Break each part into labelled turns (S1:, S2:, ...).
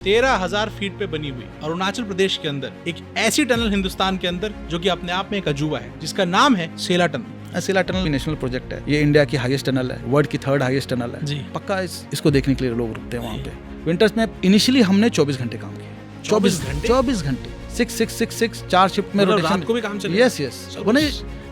S1: 13,000 feet पे बनी हुई अरुणाचल प्रदेश के अंदर एक ऐसी टनल हिंदुस्तान के अंदर जो कि अपने आप में एक अजूबा है, जिसका नाम है सेला टनल।
S2: सेला टनल नेशनल प्रोजेक्ट है। ये इंडिया की हाईएस्ट टनल है, वर्ल्ड की 3rd हाईएस्ट टनल है
S1: जी।
S2: पक्का इसको देखने के लिए लोग रुकते हैं वहाँ पे। विंटर्स में इनिशियली हमने 24 घंटे काम किया। 24 घंटे 6 4 शिफ्ट में रोटेशन।
S1: रात को भी काम चले।
S2: यस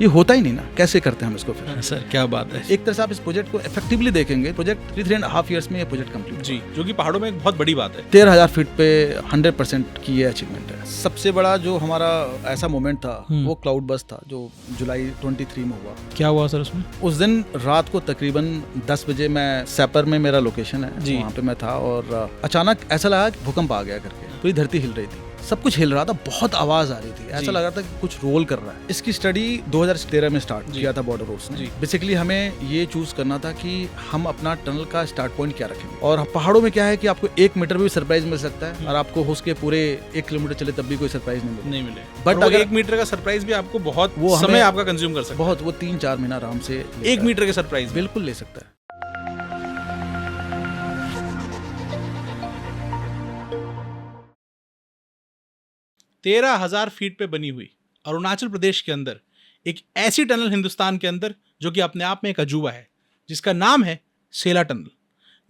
S2: ये होता ही नहीं ना, कैसे करते हैं हम इसको फिर?
S1: सर क्या बात है।
S2: एक तरह से आप इस प्रोजेक्ट को इफेक्टिवली देखेंगे, प्रोजेक्ट 3.5 ईयर्स में ये प्रोजेक्ट कंप्लीट
S1: जी, जो कि पहाड़ों में एक बहुत बड़ी बात है।
S2: 13,000 फीट पे 100% की ये अचीवमेंट है। सबसे बड़ा जो हमारा ऐसा मोमेंट था वो क्लाउड बस था, जो जुलाई 23 में हुआ।
S1: क्या हुआ सर उसमें?
S2: उस दिन रात को तकरीबन 10 बजे मैं सैपर में मेरा लोकेशन है
S1: जी।
S2: वहाँ पे मैं था और अचानक ऐसा लगा कि भूकंप आ गया करके। पूरी धरती हिल रही थी, सब कुछ हिल रहा था, बहुत आवाज आ रही थी, ऐसा लग रहा था कि कुछ रोल कर रहा है। इसकी स्टडी 2013 में स्टार्ट किया था बॉर्डर रोड्स ने। बेसिकली हमें ये चूज करना था कि हम अपना टनल का स्टार्ट पॉइंट क्या रखेंगे। और पहाड़ों में क्या है कि आपको 1 मीटर भी सरप्राइज मिल सकता है और आपको हो उसके पूरे 1 किलोमीटर चले तब भी कोई सरप्राइज नहीं मिले।
S1: बट अगर 1 मीटर का सरप्राइज भी आपको बहुत समय आपका कंज्यूम कर सकता है।
S2: बहुत, वो 3-4 महीना आराम से
S1: 1 मीटर के सरप्राइज
S2: बिल्कुल ले सकता है।
S1: तेरह 13,000 फीट पे बनी हुई अरुणाचल प्रदेश के अंदर एक ऐसी टनल हिंदुस्तान के अंदर जो कि अपने आप में एक अजूबा है, जिसका नाम है सेला टनल।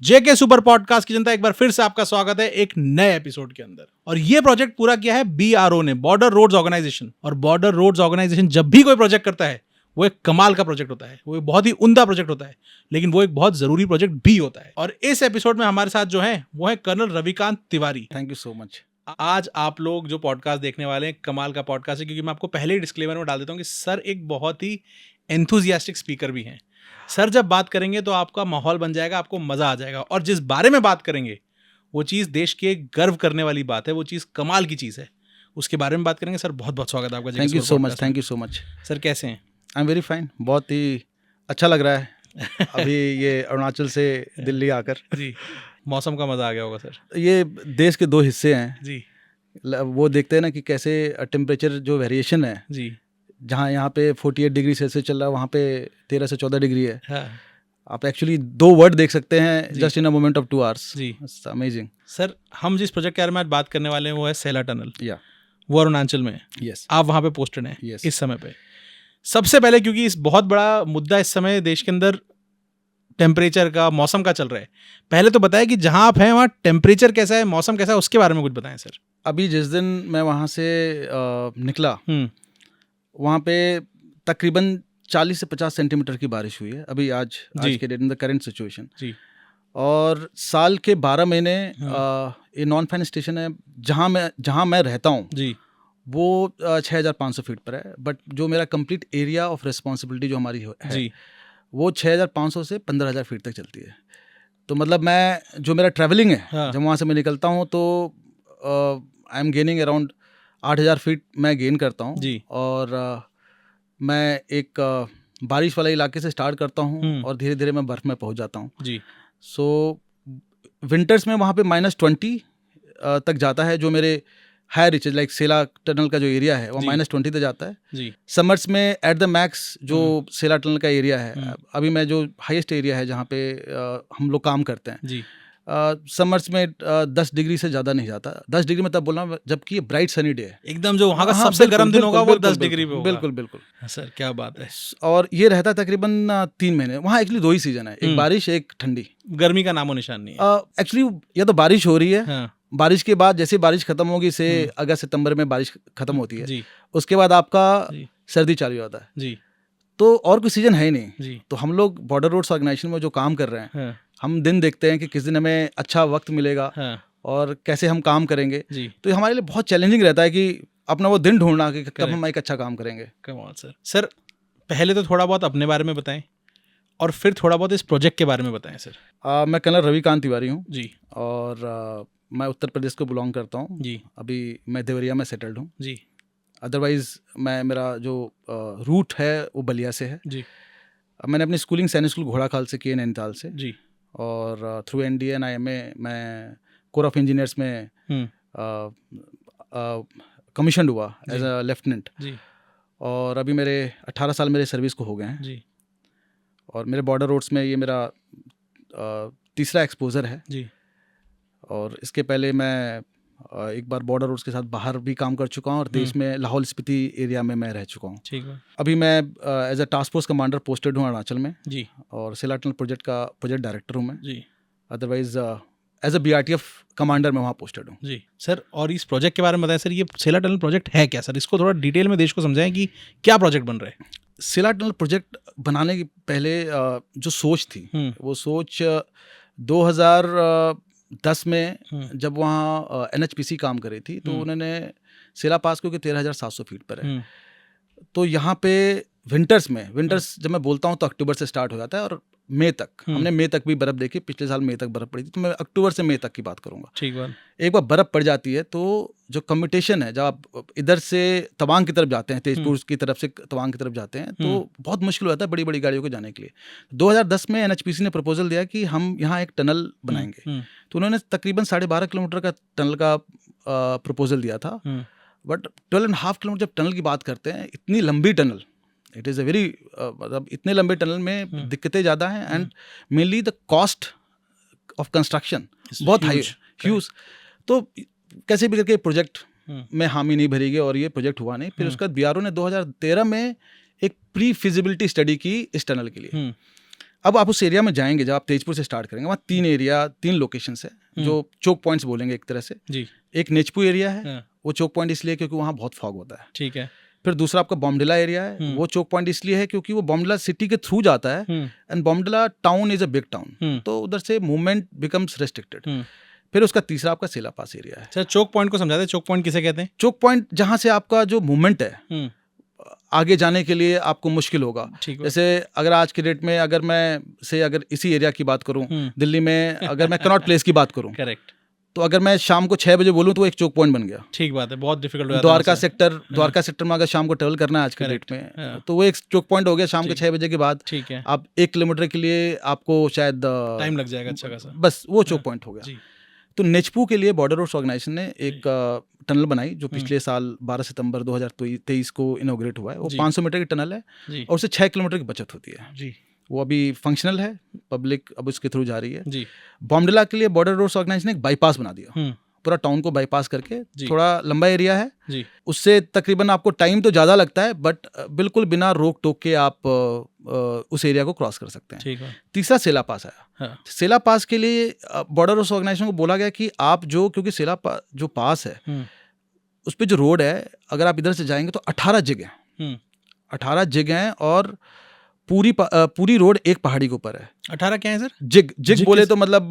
S1: जेके सुपर पॉडकास्ट की जनता, एक बार फिर से आपका स्वागत है एक नए एपिसोड के अंदर। और ये प्रोजेक्ट पूरा किया है BRO ने, बॉर्डर रोड्स ऑर्गेनाइजेशन। और बॉर्डर रोड्स ऑर्गेनाइजेशन जब भी कोई प्रोजेक्ट करता है वो एक कमाल का प्रोजेक्ट होता है, वो एक बहुत ही उम्दा प्रोजेक्ट होता है, लेकिन वो एक बहुत जरूरी प्रोजेक्ट भी होता है। और इस एपिसोड में हमारे साथ जो है वो है colonel Ravikant Tiwari.
S2: Thank you so much.
S1: आज आप लोग जो पॉडकास्ट देखने वाले हैं, कमाल का पॉडकास्ट है, क्योंकि मैं आपको पहले ही डिस्क्लेमर में डाल देता हूँ कि सर एक बहुत ही एंथुजियास्टिक स्पीकर भी हैं। सर जब बात करेंगे तो आपका माहौल बन जाएगा, आपको मजा आ जाएगा। और जिस बारे में बात करेंगे वो चीज़ देश की एक गर्व करने वाली बात है, वो चीज़ कमाल की चीज़ है, उसके बारे में बात करेंगे। सर बहुत बहुत स्वागत है आपका।
S2: Thank you so much.
S1: Sir कैसे हैं?
S2: आई एम वेरी फाइन, बहुत ही अच्छा लग रहा है अभी ये अरुणाचल से दिल्ली आकर।
S1: जी, मौसम का मजा आ गया होगा सर।
S2: ये देश के 2 हिस्से हैं
S1: जी।
S2: वो देखते हैं ना कि कैसे टेम्परेचर जो वेरिएशन है
S1: जी।
S2: जहाँ यहाँ पे 48 डिग्री सेल्सियस चल रहा है, वहाँ पे 13 से 14 डिग्री है।
S1: हाँ।
S2: आप एक्चुअली 2 वर्ड देख सकते हैं just in a moment of 2 hours.
S1: जी,
S2: अमेजिंग।
S1: सर हम जिस प्रोजेक्ट के बारे में आज बात करने वाले हैं वो है सेला टनल।
S2: या
S1: वो अरुणाचल में है।
S2: यस,
S1: आप वहाँ पे पोस्टेड हैं
S2: Yes.
S1: इस समय पे। सबसे पहले क्योंकि इस बहुत बड़ा मुद्दा इस समय देश के अंदर टेम्परेचर का, मौसम का चल रहा है, पहले तो बताएं कि जहां आप हैं वहाँ टेम्परेचर कैसा है, मौसम कैसा है, उसके बारे में कुछ बताएं सर।
S2: अभी जिस दिन मैं वहाँ से निकला वहाँ पे तकरीबन 40 से 50 सेंटीमीटर की बारिश हुई है अभी आज के डेट में, द करंट सिचुएशन।
S1: जी।
S2: और साल के 12 महीने ये नॉन फैन स्टेशन है जहाँ मैं रहता हूँ
S1: जी,
S2: वो 6,500 फीट पर है। बट जो मेरा कंप्लीट एरिया ऑफ रिस्पॉन्सिबिलिटी जो हमारी है
S1: जी,
S2: वो 6,500 से 15,000 फीट तक चलती है। तो मतलब जो मेरा ट्रैवलिंग है,
S1: हाँ।
S2: जब वहाँ से मैं निकलता हूँ तो I am gaining around 8,000 feet मैं गेन करता हूँ
S1: जी।
S2: और मैं एक बारिश वाले इलाके से स्टार्ट करता हूँ और धीरे धीरे मैं बर्फ़ में पहुँच जाता हूँ।
S1: जी।
S2: सो विंटर्स में वहाँ पे -20 तक जाता है, जो मेरे हाई रिचेज लाइक सेला टनल का जो एरिया है वो -20 तक जाता है।
S1: जी।
S2: समर्स में एट द मैक्स जो सेला टनल का एरिया है, अभी मैं जो हाईएस्ट एरिया है जहाँ पे हम लोग काम करते हैं,
S1: जी।
S2: समर्स में 10 डिग्री से ज़्यादा नहीं जाता। 10 डिग्री में तब बोल रहा हूँ जबकि ये ब्राइट सनी डे है,
S1: एकदम जो वहाँ का सबसे गर्म दिन होगा वो 10 डिग्री पे होगा।
S2: बिल्कुल।
S1: सर क्या बात है।
S2: और ये रहता है तकरीबन 3 महीने। वहाँ एक्चुअली 2 ही सीजन है, एक बारिश एक ठंडी।
S1: गर्मी का नामो निशान नहीं है
S2: एक्चुअली। या तो बारिश हो रही है,
S1: हाँ।
S2: बारिश के बाद जैसे बारिश खत्म होगी से अगस्त सितंबर में बारिश खत्म होती है
S1: जी।
S2: उसके बाद आपका सर्दी चालू होता है।
S1: जी।
S2: तो और कोई सीजन है ही नहीं
S1: जी।
S2: तो हम लोग बॉर्डर रोड्स ऑर्गेनाइजेशन में जो काम कर रहे हैं,
S1: हाँ।
S2: हम दिन देखते हैं कि किस दिन हमें अच्छा वक्त मिलेगा
S1: हाँ।
S2: और कैसे हम काम करेंगे।
S1: जी।
S2: तो हमारे लिए बहुत चैलेंजिंग रहता है कि अपना वो दिन ढूंढना कि कब हम एक अच्छा काम करेंगे।
S1: कमाल सर। सर पहले तो थोड़ा बहुत अपने बारे में बताएं और फिर थोड़ा बहुत इस प्रोजेक्ट के बारे में बताएं सर।
S2: मैं कर्नल रविकांत तिवारी हूँ
S1: जी।
S2: और मैं उत्तर प्रदेश को बिलोंग करता हूँ
S1: जी।
S2: अभी मैं देवरिया में सेटल्ड हूँ
S1: जी।
S2: अदरवाइज मेरा जो रूट है वो बलिया से है।
S1: जी।
S2: मैंने अपनी स्कूलिंग सैनिक स्कूल घोड़ाखाल से की है, नैनीताल से।
S1: जी।
S2: और थ्रू NDA and IMA मैं कोर ऑफ इंजीनियर्स में कमीशन हुआ एज अ लेफ्टिनेंट।
S1: जी।
S2: और अभी मेरे 18 साल मेरे सर्विस को हो गए हैं।
S1: जी।
S2: और मेरे बॉर्डर रोड्स में ये मेरा तीसरा एक्सपोजर है।
S1: जी।
S2: और इसके पहले मैं एक बार बॉर्डर रोड्स के साथ बाहर भी काम कर चुका हूँ और देश में लाहौल स्पीति एरिया में मैं रह चुका हूँ।
S1: ठीक है।
S2: अभी मैं as a task force commander posted हूँ अरुणाचल में
S1: जी।
S2: और सेला टनल प्रोजेक्ट का प्रोजेक्ट डायरेक्टर हूँ मैं
S1: जी।
S2: Otherwise as a BRTF commander मैं वहाँ पोस्टेड हूँ।
S1: जी सर, और इस प्रोजेक्ट के बारे में बताएं सर, ये सेला टनल प्रोजेक्ट है क्या सर? इसको थोड़ा डिटेल में देश को समझाएं कि क्या प्रोजेक्ट बन रहा है।
S2: सेला टनल प्रोजेक्ट बनाने के पहले जो सोच थी वो सोच 2010 में जब वहाँ NHPC काम कर रही थी तो उन्होंने सेला पास क्योंकि 13,700 फीट पर है, तो यहाँ पे विंटर्स जब मैं बोलता हूँ तो अक्टूबर से स्टार्ट हो जाता है और मई तक, हमने मई तक भी बर्फ़ देखी, पिछले साल मई तक बर्फ़ पड़ी थी, तो मैं अक्टूबर से मई तक की बात करूँगा।
S1: ठीक बात।
S2: एक बार बर्फ़ पड़ जाती है तो जो कम्यूटेशन है, जब आप इधर से तवांग की तरफ जाते हैं, तेजपुर की तरफ से तवांग की तरफ जाते हैं तो बहुत मुश्किल होता है बड़ी बड़ी गाड़ियों को जाने के लिए। 2010 में NHPC ने प्रपोजल दिया कि हम यहाँ एक टनल बनाएंगे, तो उन्होंने तकरीबन 12.5 किलोमीटर का टनल का प्रपोजल दिया था। बट 12.5 किलोमीटर जब टनल की बात करते हैं, इतनी लंबी tunnel, it is a very मतलब इतने लंबे टनल में दिक्कतें ज़्यादा हैं and mainly the cost of construction बहुत हाई, ह्यूज। तो कैसे भी करके प्रोजेक्ट में हामी नहीं भरी गई और ये प्रोजेक्ट हुआ नहीं। फिर उसके बाद BRO ने 2013 में एक प्री फिजिबिलिटी स्टडी की इस टनल के लिए। अब आप उस एरिया में जाएंगे, जब आप तेजपुर से स्टार्ट करेंगे, वहाँ 3 लोकेशंस है जो चोक पॉइंट्स बोलेंगे एक तरह से
S1: जी। एक
S2: नेचपू एरिया है, वो चोक पॉइंट इसलिए क्योंकि वहाँ बहुत फॉग होता है।
S1: ठीक है।
S2: फिर दूसरा आपका बॉम्डिला एरिया है, वो चोक पॉइंट इसलिए है क्योंकि वो बॉम्डिला सिटी के थ्रू जाता है and Bomdila town is a big town, तो उधर से मूवमेंट बिकम्स रेस्ट्रिक्टेड। फिर उसका तीसरा आपका सेला पास एरिया है।
S1: सर चोक पॉइंट को समझाते हैं, चोक पॉइंट किसे कहते हैं?
S2: चोक पॉइंट जहाँ से आपका जो मूवमेंट है आगे जाने के लिए आपको मुश्किल होगा। जैसे अगर आज के डेट में अगर इसी एरिया की बात करूं, दिल्ली में अगर मैं कनॉट प्लेस की बात करूं, करेक्ट, तो अगर मैं शाम को 6 बजे बोलूं तो एक चोक पॉइंट बन गया। ठीक बात है, बहुत डिफिकल्ट हो जाता है। द्वारका सेक्टर में अगर शाम को ट्रेवल करना है आज के डेट में, तो वो एक चोक पॉइंट हो गया शाम के 6 बजे के बाद। ठीक है। आप 1 किलोमीटर के लिए आपको शायद टाइम लग जाएगा अच्छा खासा, बस वो चोक पॉइंट हो गया। तो नेचपू के लिए बॉर्डर रोड्स ऑर्गेनाइजेशन ने एक टनल बनाई जो पिछले साल 12 सितंबर 2023 को इनॉग्रेट हुआ है। वो 500 मीटर की टनल है और उससे 6 किलोमीटर की बचत होती है जी। वो अभी फंक्शनल है, पब्लिक अब उसके थ्रू जा रही है जी। बॉम्डिला के लिए बॉर्डर रोड्स ऑर्गेनाइजेशन ने एक बाईपास बना दिया, पूरा टाउन को बाईपास करके, थोड़ा लंबा एरिया है जी। उससे तकरीबन आपको टाइम तो ज़्यादा लगता है बट बिल्कुल बिना रोक टोक के आप उस एरिया को क्रॉस कर सकते हैं। ठीक है। तीसरा सेला पास आया। हाँ। सेला पास के लिए बॉर्डर रोड्स ऑर्गेनाइजेशन को बोला गया कि आप क्योंकि सेला जो पास है उस पर जो रोड है, अगर आप इधर से जाएंगे तो 18 जिग हैं और पूरी रोड एक पहाड़ी के ऊपर है। 18 क्या है सर? जिग बोले तो मतलब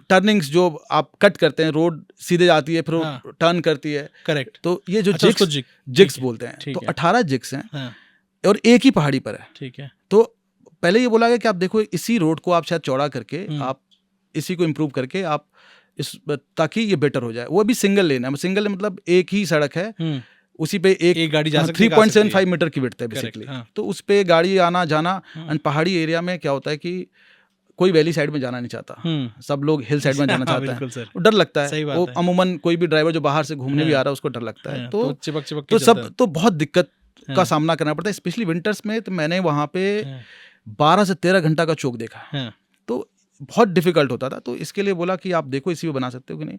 S2: टर्निंग्स जो आप कट करते हैं, रोड सीधे जाती है फिर वो टर्न करती है। करेक्ट। तो ये जो जिग्स बोलते हैं, तो 18 जिग्स हैं और एक ही पहाड़ी पर है। ठीक है। तो पहले ये बोला गया कि आप देखो इसी रोड को आप शायद चौड़ा करके आप इसी को इम्प्रूव करके आप ताकि ये बेटर हो जाए। वो अभी सिंगल लेन है, सिंगल मतलब एक ही सड़क है, उसी पे एक गाड़ी जा सकती है। 3.75 मीटर की विड्थ है बेसिकली। तो उस पे गाड़ी आना जाना, एंड पहाड़ी एरिया में क्या होता है कि कोई वैली साइड में जाना नहीं चाहता, सब लोग हिल साइड में जाना चाहते हैं, डर लगता है। वो अमूमन कोई भी ड्राइवर जो बाहर से घूमने भी आ रहा है उसको डर लगता है, तो चिपक तो बहुत दिक्कत का सामना करना पड़ता है, स्पेशली विंटर्स में। तो मैंने वहाँ पे 12 से 13 घंटा का चौक देखा, तो बहुत डिफिकल्ट होता था। तो इसके लिए बोला कि आप देखो इसी में बना सकते हो कि नहीं।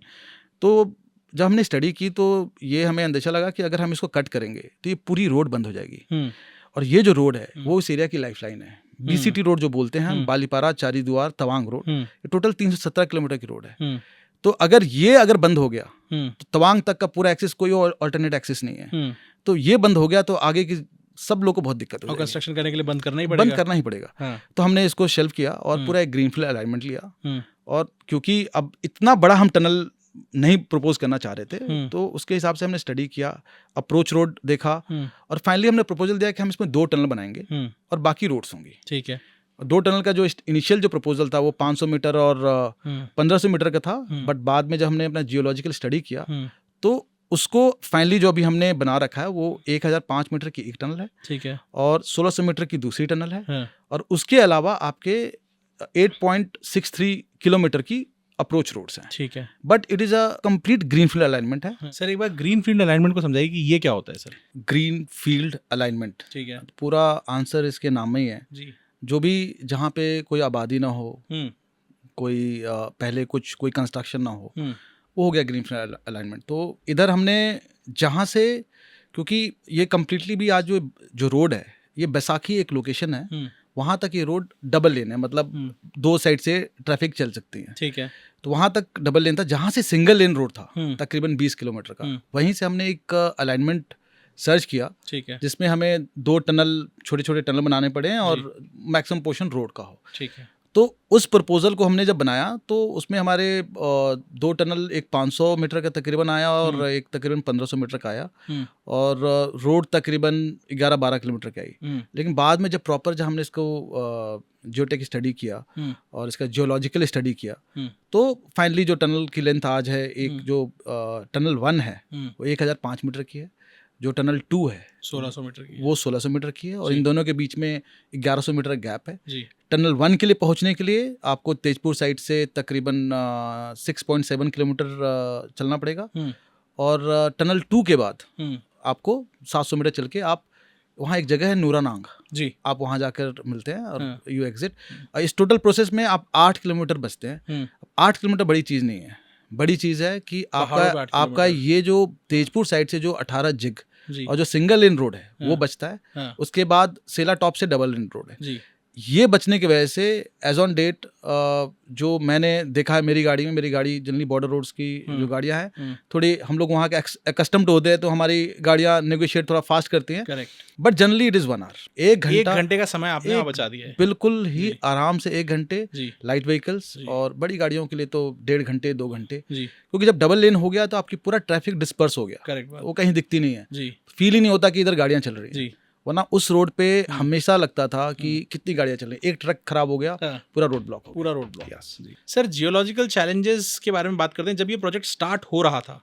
S2: तो जब हमने स्टडी की तो ये हमें अंदेशा लगा कि अगर हम इसको कट करेंगे तो ये पूरी रोड बंद हो जाएगी, और ये जो रोड है वो इस एरिया की लाइफलाइन है। BCT रोड जो बोलते हैं, बालीपारा चारीद्वार तवांग रोड, ये टोटल 317 किलोमीटर की रोड है। तो अगर बंद हो गया तो तवांग तक का पूरा एक्सेस, कोई और अल्टरनेट एक्सेस नहीं है। तो ये बंद हो गया तो आगे की सब लोगों को बहुत दिक्कत होगी, कंस्ट्रक्शन करने के लिए बंद करना ही पड़ेगा। तो हमने इसको शेल्फ किया और पूरा एक ग्रीनफील्ड अलाइनमेंट लिया, और क्योंकि अब इतना बड़ा हम टनल नहीं प्रपोज करना चाह रहे थे, तो उसके हिसाब से हमने स्टडी किया, अप्रोच रोड देखा, और फाइनली हमने प्रपोजल दिया कि हम इसमें 2 टनल बनाएंगे और बाकी रोड्स होंगी। ठीक है। 2 टनल का जो इनिशियल जो प्रपोजल था वो 500 मीटर और 1500 मीटर का था, बट बाद में जब हमने अपना जियोलॉजिकल स्टडी किया तो उसको फाइनली जो अभी हमने बना रखा है वो 1005 मीटर की एक टनल है। ठीक है। और 1600 मीटर की दूसरी टनल है, और उसके अलावा आपके 8.63 किलोमीटर की अप्रोच रोड्स हैं। ठीक है। But it is a complete greenfield alignment है। सर एक बार ग्रीनफील्ड अलाइनमेंट को समझाइए कि ये क्या होता है सर? ग्रीनफील्ड अलाइनमेंट, ठीक है, पूरा आंसर इसके नाम में ही है जी। जो भी जहाँ पे कोई आबादी ना हो, कोई पहले कुछ कोई कंस्ट्रक्शन ना हो, वो हो गया ग्रीनफील्ड अलाइनमेंट। तो इधर हमने जहाँ से, क्योंकि ये कम्प्लीटली भी आज जो रोड है ये बैसाखी एक लोकेशन है, वहाँ तक ये रोड डबल लेन है, मतलब 2 साइड से ट्रैफिक चल सकती है।
S1: ठीक है।
S2: तो वहाँ तक डबल लेन था, जहाँ से सिंगल लेन रोड था तकरीबन 20 किलोमीटर का, वहीं से हमने एक अलाइनमेंट सर्च किया। ठीक है। जिसमें हमें 2 टनल, छोटे छोटे टनल बनाने पड़े हैं और मैक्सिमम पोर्शन रोड का हो। ठीक है। तो उस प्रपोजल को हमने जब बनाया तो उसमें हमारे 2 टनल, एक 500 मीटर का तकरीबन आया और एक तकरीबन 1500 मीटर का आया, और रोड तकरीबन 11-12 किलोमीटर की आई। लेकिन बाद में जब प्रॉपर हमने इसको जियोटेक स्टडी किया और इसका जियोलॉजिकल स्टडी किया, तो फाइनली जो टनल की लेंथ आज है, एक जो टनल 1 है वो 1005 मीटर की है, जो टनल 2 है 1600 मीटर की है, वो 1600 मीटर की है, और इन दोनों के बीच में 1100 मीटर गैप है जी। टनल 1 के लिए पहुंचने के लिए आपको तेजपुर साइड से तकरीबन 6.7 किलोमीटर चलना पड़ेगा, और टनल 2 के बाद आपको 700 मीटर चल के आप, वहाँ एक जगह है नूरानांग जी, आप वहाँ जाकर मिलते हैं और यू एग्जिट। इस टोटल प्रोसेस में आप 8 किलोमीटर बचते हैं। 8 किलोमीटर बड़ी चीज़ नहीं है, बड़ी चीज़ है कि आपका ये जो तेजपुर साइड से जो 18 जिग और जो सिंगल लेन रोड है वो बचता है। उसके बाद सेला टॉप से डबल लेन रोड है जी। ये बचने की वजह से एज ऑन डेट जो मैंने देखा है मेरी गाड़ी में, मेरी गाड़ी जनरली बॉर्डर रोड्स की जो गाड़ियां हैं, थोड़ी हम लोग वहाँ के अकस्टम्ड होते हैं, तो हमारी गाड़ियां नेगोशिएट थोड़ा फास्ट करती हैं। Correct. But generally it is 1 hour, 1 घंटे का समय आपने बचा दिया है, बिल्कुल ही आराम से 1 घंटे लाइट व्हीकल्स, और बड़ी गाड़ियों के लिए तो 1.5 घंटे 2 घंटे, क्योंकि जब डबल लेन हो गया तो आपकी पूरा ट्रैफिक डिस्पर्स हो गया। करेक्ट। वो कहीं दिखती नहीं है, फील ही नहीं होता कि इधर गाड़ियां चल रही हैं। वरना उस रोड पे हमेशा लगता था कि कितनी गाड़ियां चल रही, एक ट्रक खराब हो गया पूरा रोड ब्लॉक, पूरा road block. Sir, geological challenges के बारे में बात करते हैं। जब ये प्रोजेक्ट स्टार्ट हो रहा था,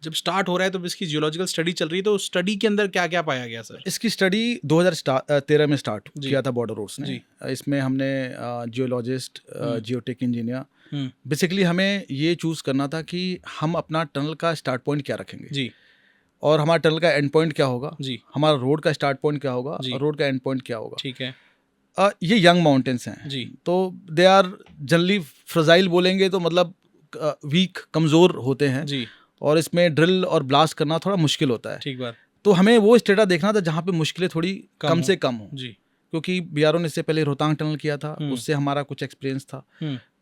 S2: जब स्टार्ट हो रहा है तो इसकी जियोलॉजिकल स्टडी चल रही है, तो स्टडी के अंदर क्या क्या पाया गया सर? इसकी स्टडी 2013 में स्टार्ट किया था बॉर्डर रोड्स ने। इसमें हमने जियोलॉजिस्ट, जियोटेक इंजीनियर, बेसिकली हमें ये चूज करना था कि हम अपना टनल का स्टार्ट पॉइंट क्या रखेंगे जी, और हमारा टनल का एंड पॉइंट क्या होगा जी, हमारा रोड का स्टार्ट पॉइंट क्या होगा और रोड का एंड पॉइंट क्या होगा। ठीक है। ये यंग माउंटेन्स हैं जी, तो दे आर जनरली फ्रजाइल बोलेंगे तो मतलब वीक, कमज़ोर होते हैं जी, और इसमें ड्रिल और ब्लास्ट करना थोड़ा मुश्किल होता है। ठीक बात। तो हमें वो स्टेटा देखना था जहाँ पे मुश्किलें थोड़ी कम से कम हो जी, क्योंकि बीआरओ ने इससे पहले रोहतांग टनल किया था, उससे हमारा कुछ एक्सपीरियंस था,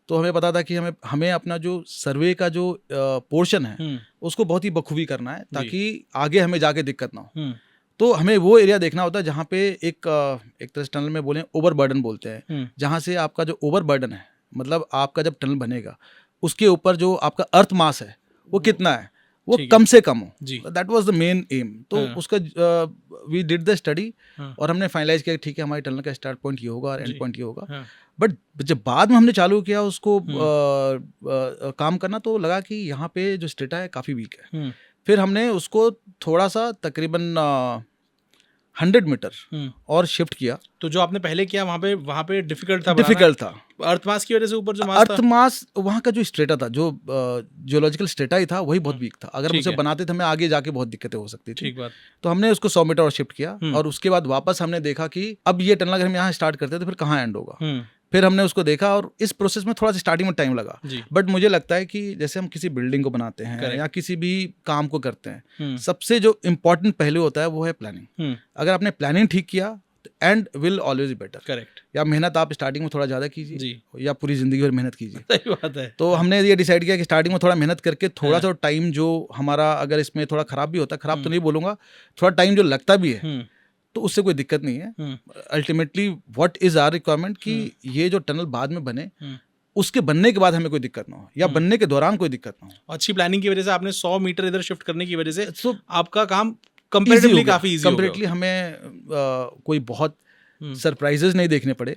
S2: तो हमें पता था कि हमें अपना जो सर्वे का जो पोर्शन है उसको बहुत ही बखूबी करना है, ताकि आगे हमें जाके दिक्कत ना हो। तो हमें वो एरिया देखना होता है जहाँ पे एक तरह से टनल में बोले ओवर बर्डन बोलते हैं, जहाँ से आपका जो ओवर बर्डन है, मतलब आपका जब टनल बनेगा उसके ऊपर जो आपका अर्थ मास है वो कितना है, वो कम से कम हो। That was the main M. तो उसका वी डिड द स्टडी और हमने फाइनलाइज किया ठीक है, हमारी टनल का स्टार्ट पॉइंट ये होगा और एंड पॉइंट ये होगा। बट जब बाद में हमने चालू किया उसको काम करना, तो लगा कि यहाँ पे जो स्टेटा है काफ़ी वीक है। फिर हमने उसको थोड़ा सा तकरीबन 100 मीटर और शिफ्ट किया। तो जो आपने पहले किया वहाँ पे डिफिकल्ट था अर्थमास की वजह से, ऊपर जो अर्थमास वहाँ का जो स्ट्रेटा था, जो जियोलॉजिकल स्ट्रेटा ही था, वही बहुत वीक था। अगर उसे बनाते थे हमें आगे जाके बहुत दिक्कतें हो सकती थी। तो हमने उसको 100 मीटर और शिफ्ट किया, और उसके बाद वापस हमने देखा कि अब ये टनल अगर हम यहाँ स्टार्ट करते तो फिर कहाँ एंड होगा। फिर हमने उसको देखा, और इस प्रोसेस में थोड़ा सा स्टार्टिंग में टाइम लगा, बट मुझे लगता है कि जैसे हम किसी बिल्डिंग को बनाते हैं या किसी भी काम को करते हैं, सबसे जो इम्पोर्टेंट पहलू होता है वो है प्लानिंग। अगर आपने प्लानिंग ठीक किया तो and will always better. Correct. या मेहनत आप स्टार्टिंग में थोड़ा ज़्यादा कीजिए या पूरी ज़िंदगी भर मेहनत कीजिए। सही बात है। तो हमने ये डिसाइड किया कि स्टार्टिंग में थोड़ा मेहनत करके थोड़ा सा टाइम जो हमारा, अगर इसमें थोड़ा ख़राब भी होता है, ख़राब तो नहीं बोलूँगा, थोड़ा टाइम जो लगता भी है तो उससे कोई दिक्कत नहीं है। Ultimately what is our requirement कि ये जो टनल बाद में बने, उसके बनने के बाद हमें कोई दिक्कत ना हो, या बनने के दौरान कोई दिक्कत ना हो। अच्छी प्लानिंग की वजह से आपने 100 मीटर इधर शिफ्ट करने की वजह से आपका काम कंपैरेटिवली काफी इजी हो गया। कंपैरेटिवली हमें कोई बहुत सरप्राइजेस नहीं देखने पड़े।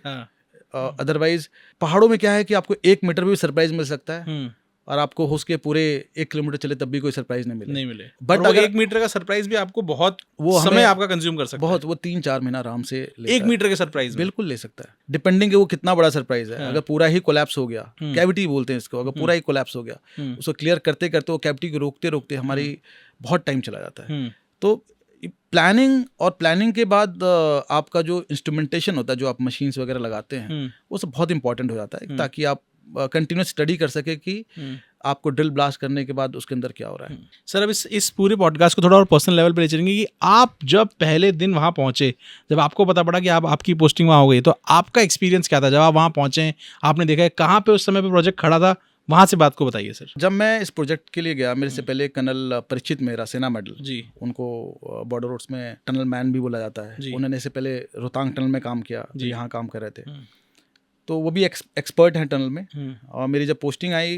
S2: अदरवाइज पहाड़ों में क्या है कि आपको 1 मीटर भी सरप्राइज मिल सकता है, और आपको उसके पूरे 1 किलोमीटर चले तब भी कोई सरप्राइज नहीं मिले। बट अगर 1 मीटर का सरप्राइज भी आपको बहुत वो समय आपका कंज्यूम कर सकता है, बहुत, वो 3-4 महीना आराम से 1 मीटर के सरप्राइज बिल्कुल ले सकता है, डिपेंडिंग वो कितना बड़ा सरप्राइज है। अगर पूरा ही कोलैप्स हो गया, कैविटी बोलते हैं इसको, अगर पूरा ही कोलैप्स हो गया, उसको क्लियर करते करते वो कैविटी को रोकते रोकते हमारी बहुत टाइम चला जाता है। तो प्लानिंग के बाद आपका जो इंस्ट्रूमेंटेशन होता है, जो आप मशीन्स वगैरह लगाते हैं, वो सब बहुत इंपॉर्टेंट हो जाता है, ताकि आप कंटिन्यूस स्टडी कर सके कि आपको ड्रिल ब्लास्ट करने के बाद उसके अंदर क्या हो रहा है।
S1: सर अब इस पूरे पॉडकास्ट को थोड़ा और पर्सनल लेवल पे ले चलेंगे कि आप जब पहले दिन वहाँ पहुँचे, जब आपको पता पड़ा कि आपकी पोस्टिंग वहाँ हो गई, तो आपका एक्सपीरियंस क्या था जब आप वहाँ पहुँचे, आपने देखा है कहाँ पे उस समय पे प्रोजेक्ट खड़ा था, वहाँ से बात को बताइए सर।
S2: जब मैं इस प्रोजेक्ट के लिए गया, मेरे से पहले कर्नल परीक्षित मेहरा, सेना मेडल
S1: जी,
S2: उनको बॉर्डर रोड्स में टनल मैन भी बोला जाता है,
S1: जी।
S2: उन्होंने इससे पहले रोहतांग टनल में काम किया,
S1: जी।
S2: यहाँ काम कर रहे थे, तो वो भी एक्सपर्ट हैं टनल में। और मेरी जब पोस्टिंग आई,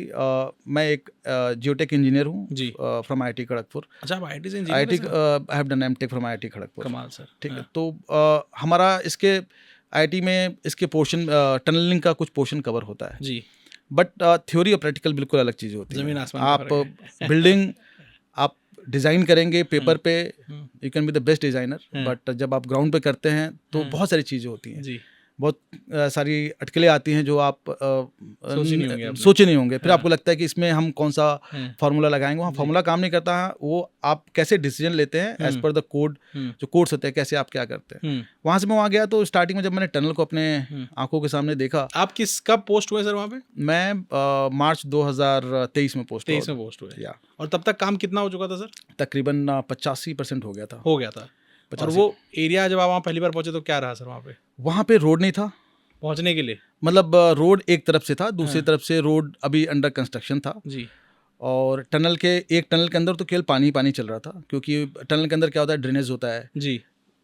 S2: मैं एक जियोटेक इंजीनियर हूँ
S1: जी।
S2: From IIT Kharagpur.
S1: अच्छा, आप IT से
S2: आई
S1: engineer
S2: T I have done MTech from IIT Kharagpur.
S1: कमाल सर।
S2: ठीक है, तो हमारा इसके IIT में इसके पोर्शन टनलिंग का कुछ पोर्शन कवर होता है
S1: जी,
S2: बट थ्योरी और प्रैक्टिकल बिल्कुल अलग चीज़ होती है।
S1: जमीन आसमान का
S2: आप
S1: फर्क
S2: बिल्डिंग आप डिज़ाइन करेंगे पेपर पे,
S1: hmm.
S2: You can be the best designer, but जब आप ग्राउंड पे करते हैं तो बहुत सारी चीज़ें होती हैं,
S1: जी,
S2: बहुत सारी अटकलें आती हैं जो आप
S1: सोचे नहीं होंगे आपने।
S2: सोचे नहीं होंगे। फिर आपको लगता है कि इसमें हम कौन सा
S1: हाँ।
S2: फार्मूला लगाएंगे, वहाँ फार्मूला काम नहीं करता है, वो आप कैसे डिसीजन लेते हैं एज पर द कोड, जो कोड्स होते हैं कैसे आप क्या करते हैं। वहाँ से मैं वहाँ गया तो स्टार्टिंग में जब मैंने टनल को अपने आंखों के सामने देखा।
S1: आप कब पोस्ट हुए सर वहाँ पे?
S2: मैं मार्च 2023 में पोस्ट
S1: 23 में पोस्ट हुए।
S2: या
S1: और तब तक काम कितना हो चुका था सर?
S2: तकरीबन 85% हो गया था।
S1: हो गया था। और वो एरिया जब आप वहाँ पहली बार पहुंचे तो क्या रहा सर वहाँ पे?
S2: वहाँ पे रोड नहीं था
S1: पहुंचने के लिए,
S2: मतलब रोड एक तरफ से था, दूसरी तरफ से रोड अभी अंडर कंस्ट्रक्शन था
S1: जी।
S2: और टनल के अंदर तो केवल पानी पानी चल रहा था, क्योंकि टनल के अंदर क्या होता है, ड्रेनेज होता है
S1: जी,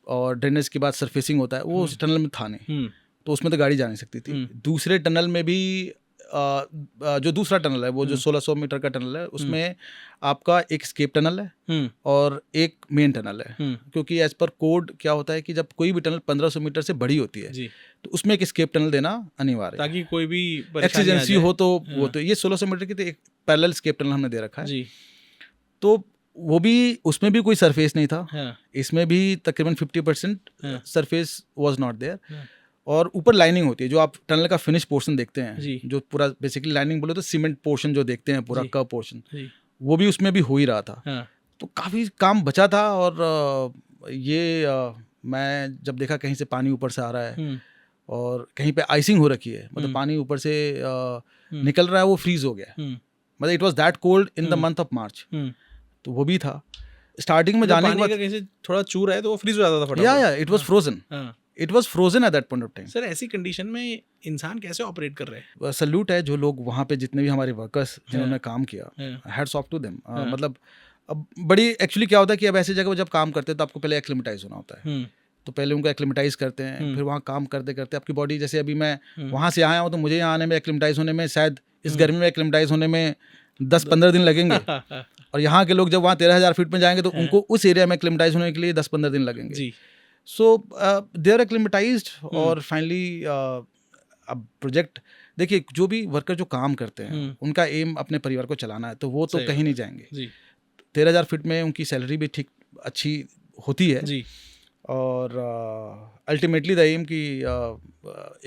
S2: और ड्रेनेज के बाद सरफेसिंग होता है, वो उस टनल में था नहीं, तो उसमें तो गाड़ी जा नहीं सकती थी। दूसरे टनल में भी जो दूसरा टनल है, वो जो 1600 मीटर का टनल है, उसमें आपका एक स्केप टनल है और एक मेन टनल है, क्योंकि एज पर कोड क्या होता है कि जब कोई भी टनल 1500 मीटर से बड़ी होती है
S1: जी,
S2: तो उसमें एक स्केप टनल देना अनिवार्य है,
S1: ताकि कोई भी
S2: एक्सीडेंसी हो तो वो तो ये 1600 मीटर की तो एक पैरेलल स्केप टनल हमने दे रखा है
S1: जी।
S2: तो वो भी, उसमें भी कोई सरफेस नहीं था,
S1: हाँ,
S2: इसमें भी तकरीबन 50%
S1: हाँ,
S2: सरफेस वाज नॉट देयर।
S1: हाँ,
S2: और ऊपर लाइनिंग होती है, जो आप टनल का फिनिश पोर्शन देखते हैं,
S1: जी,
S2: जो पूरा बेसिकली लाइनिंग बोले तो सीमेंट पोर्शन जो देखते हैं पूरा
S1: जी,
S2: कर्व पोर्शन,
S1: जी,
S2: वो भी उसमें भी हो ही रहा था।
S1: हाँ,
S2: तो काफ़ी काम बचा था और मैं जब देखा कहीं से पानी ऊपर से आ रहा है और कहीं पे आइसिंग हो रखी है, मतलब पानी ऊपर से निकल रहा है, वो फ्रीज हो गया, मतलब it was that cold in the month of March. तो वो भी था स्टार्टिंग में जाने के बाद,
S1: कहीं से थोड़ा चूर है तो वो फ्रीज हो जाता था फटाफट।
S2: या it was frozen, it was frozen at that point of time.
S1: Sir ऐसी कंडीशन में इंसान कैसे ऑपरेट कर रहे हैं?
S2: सल्यूट है जो लोग वहाँ पे, जितने भी हमारे वर्कर्स जिन्होंने काम किया, हैट्स ऑफ टू देम। मतलब अब बड़ी एक्चुअली क्या होता है कि अब ऐसी जगह पर जब काम करते हैं तो आपको पहले एक्लिमेटाइज होना होता है, तो पहले उनको एक्लिमेटाइज करते हैं, फिर वहाँ काम करते करते आपकी बॉडी, जैसे अभी मैं वहाँ से आया हूँ तो मुझे यहाँ आने में एक्लिमेटाइज होने में शायद इस गर्मी में एक्लिमेटाइज होने में 10-15 दिन लगेंगे और यहाँ के लोग जब वहाँ 13,000 फीट में जाएंगे तो उनको उस एरिया में एक्लिमेटाइज होने के लिए 10-15 दिन लगेंगे जी। सो दे आर एक्लिमेटाइज्ड और फाइनली अब प्रोजेक्ट देखिए, जो भी वर्कर जो काम करते हैं उनका एम अपने परिवार को चलाना है, तो वो तो कहीं नहीं जाएंगे। 13,000 फीट में उनकी सैलरी भी ठीक अच्छी होती है जी। और अल्टीमेटली द एम की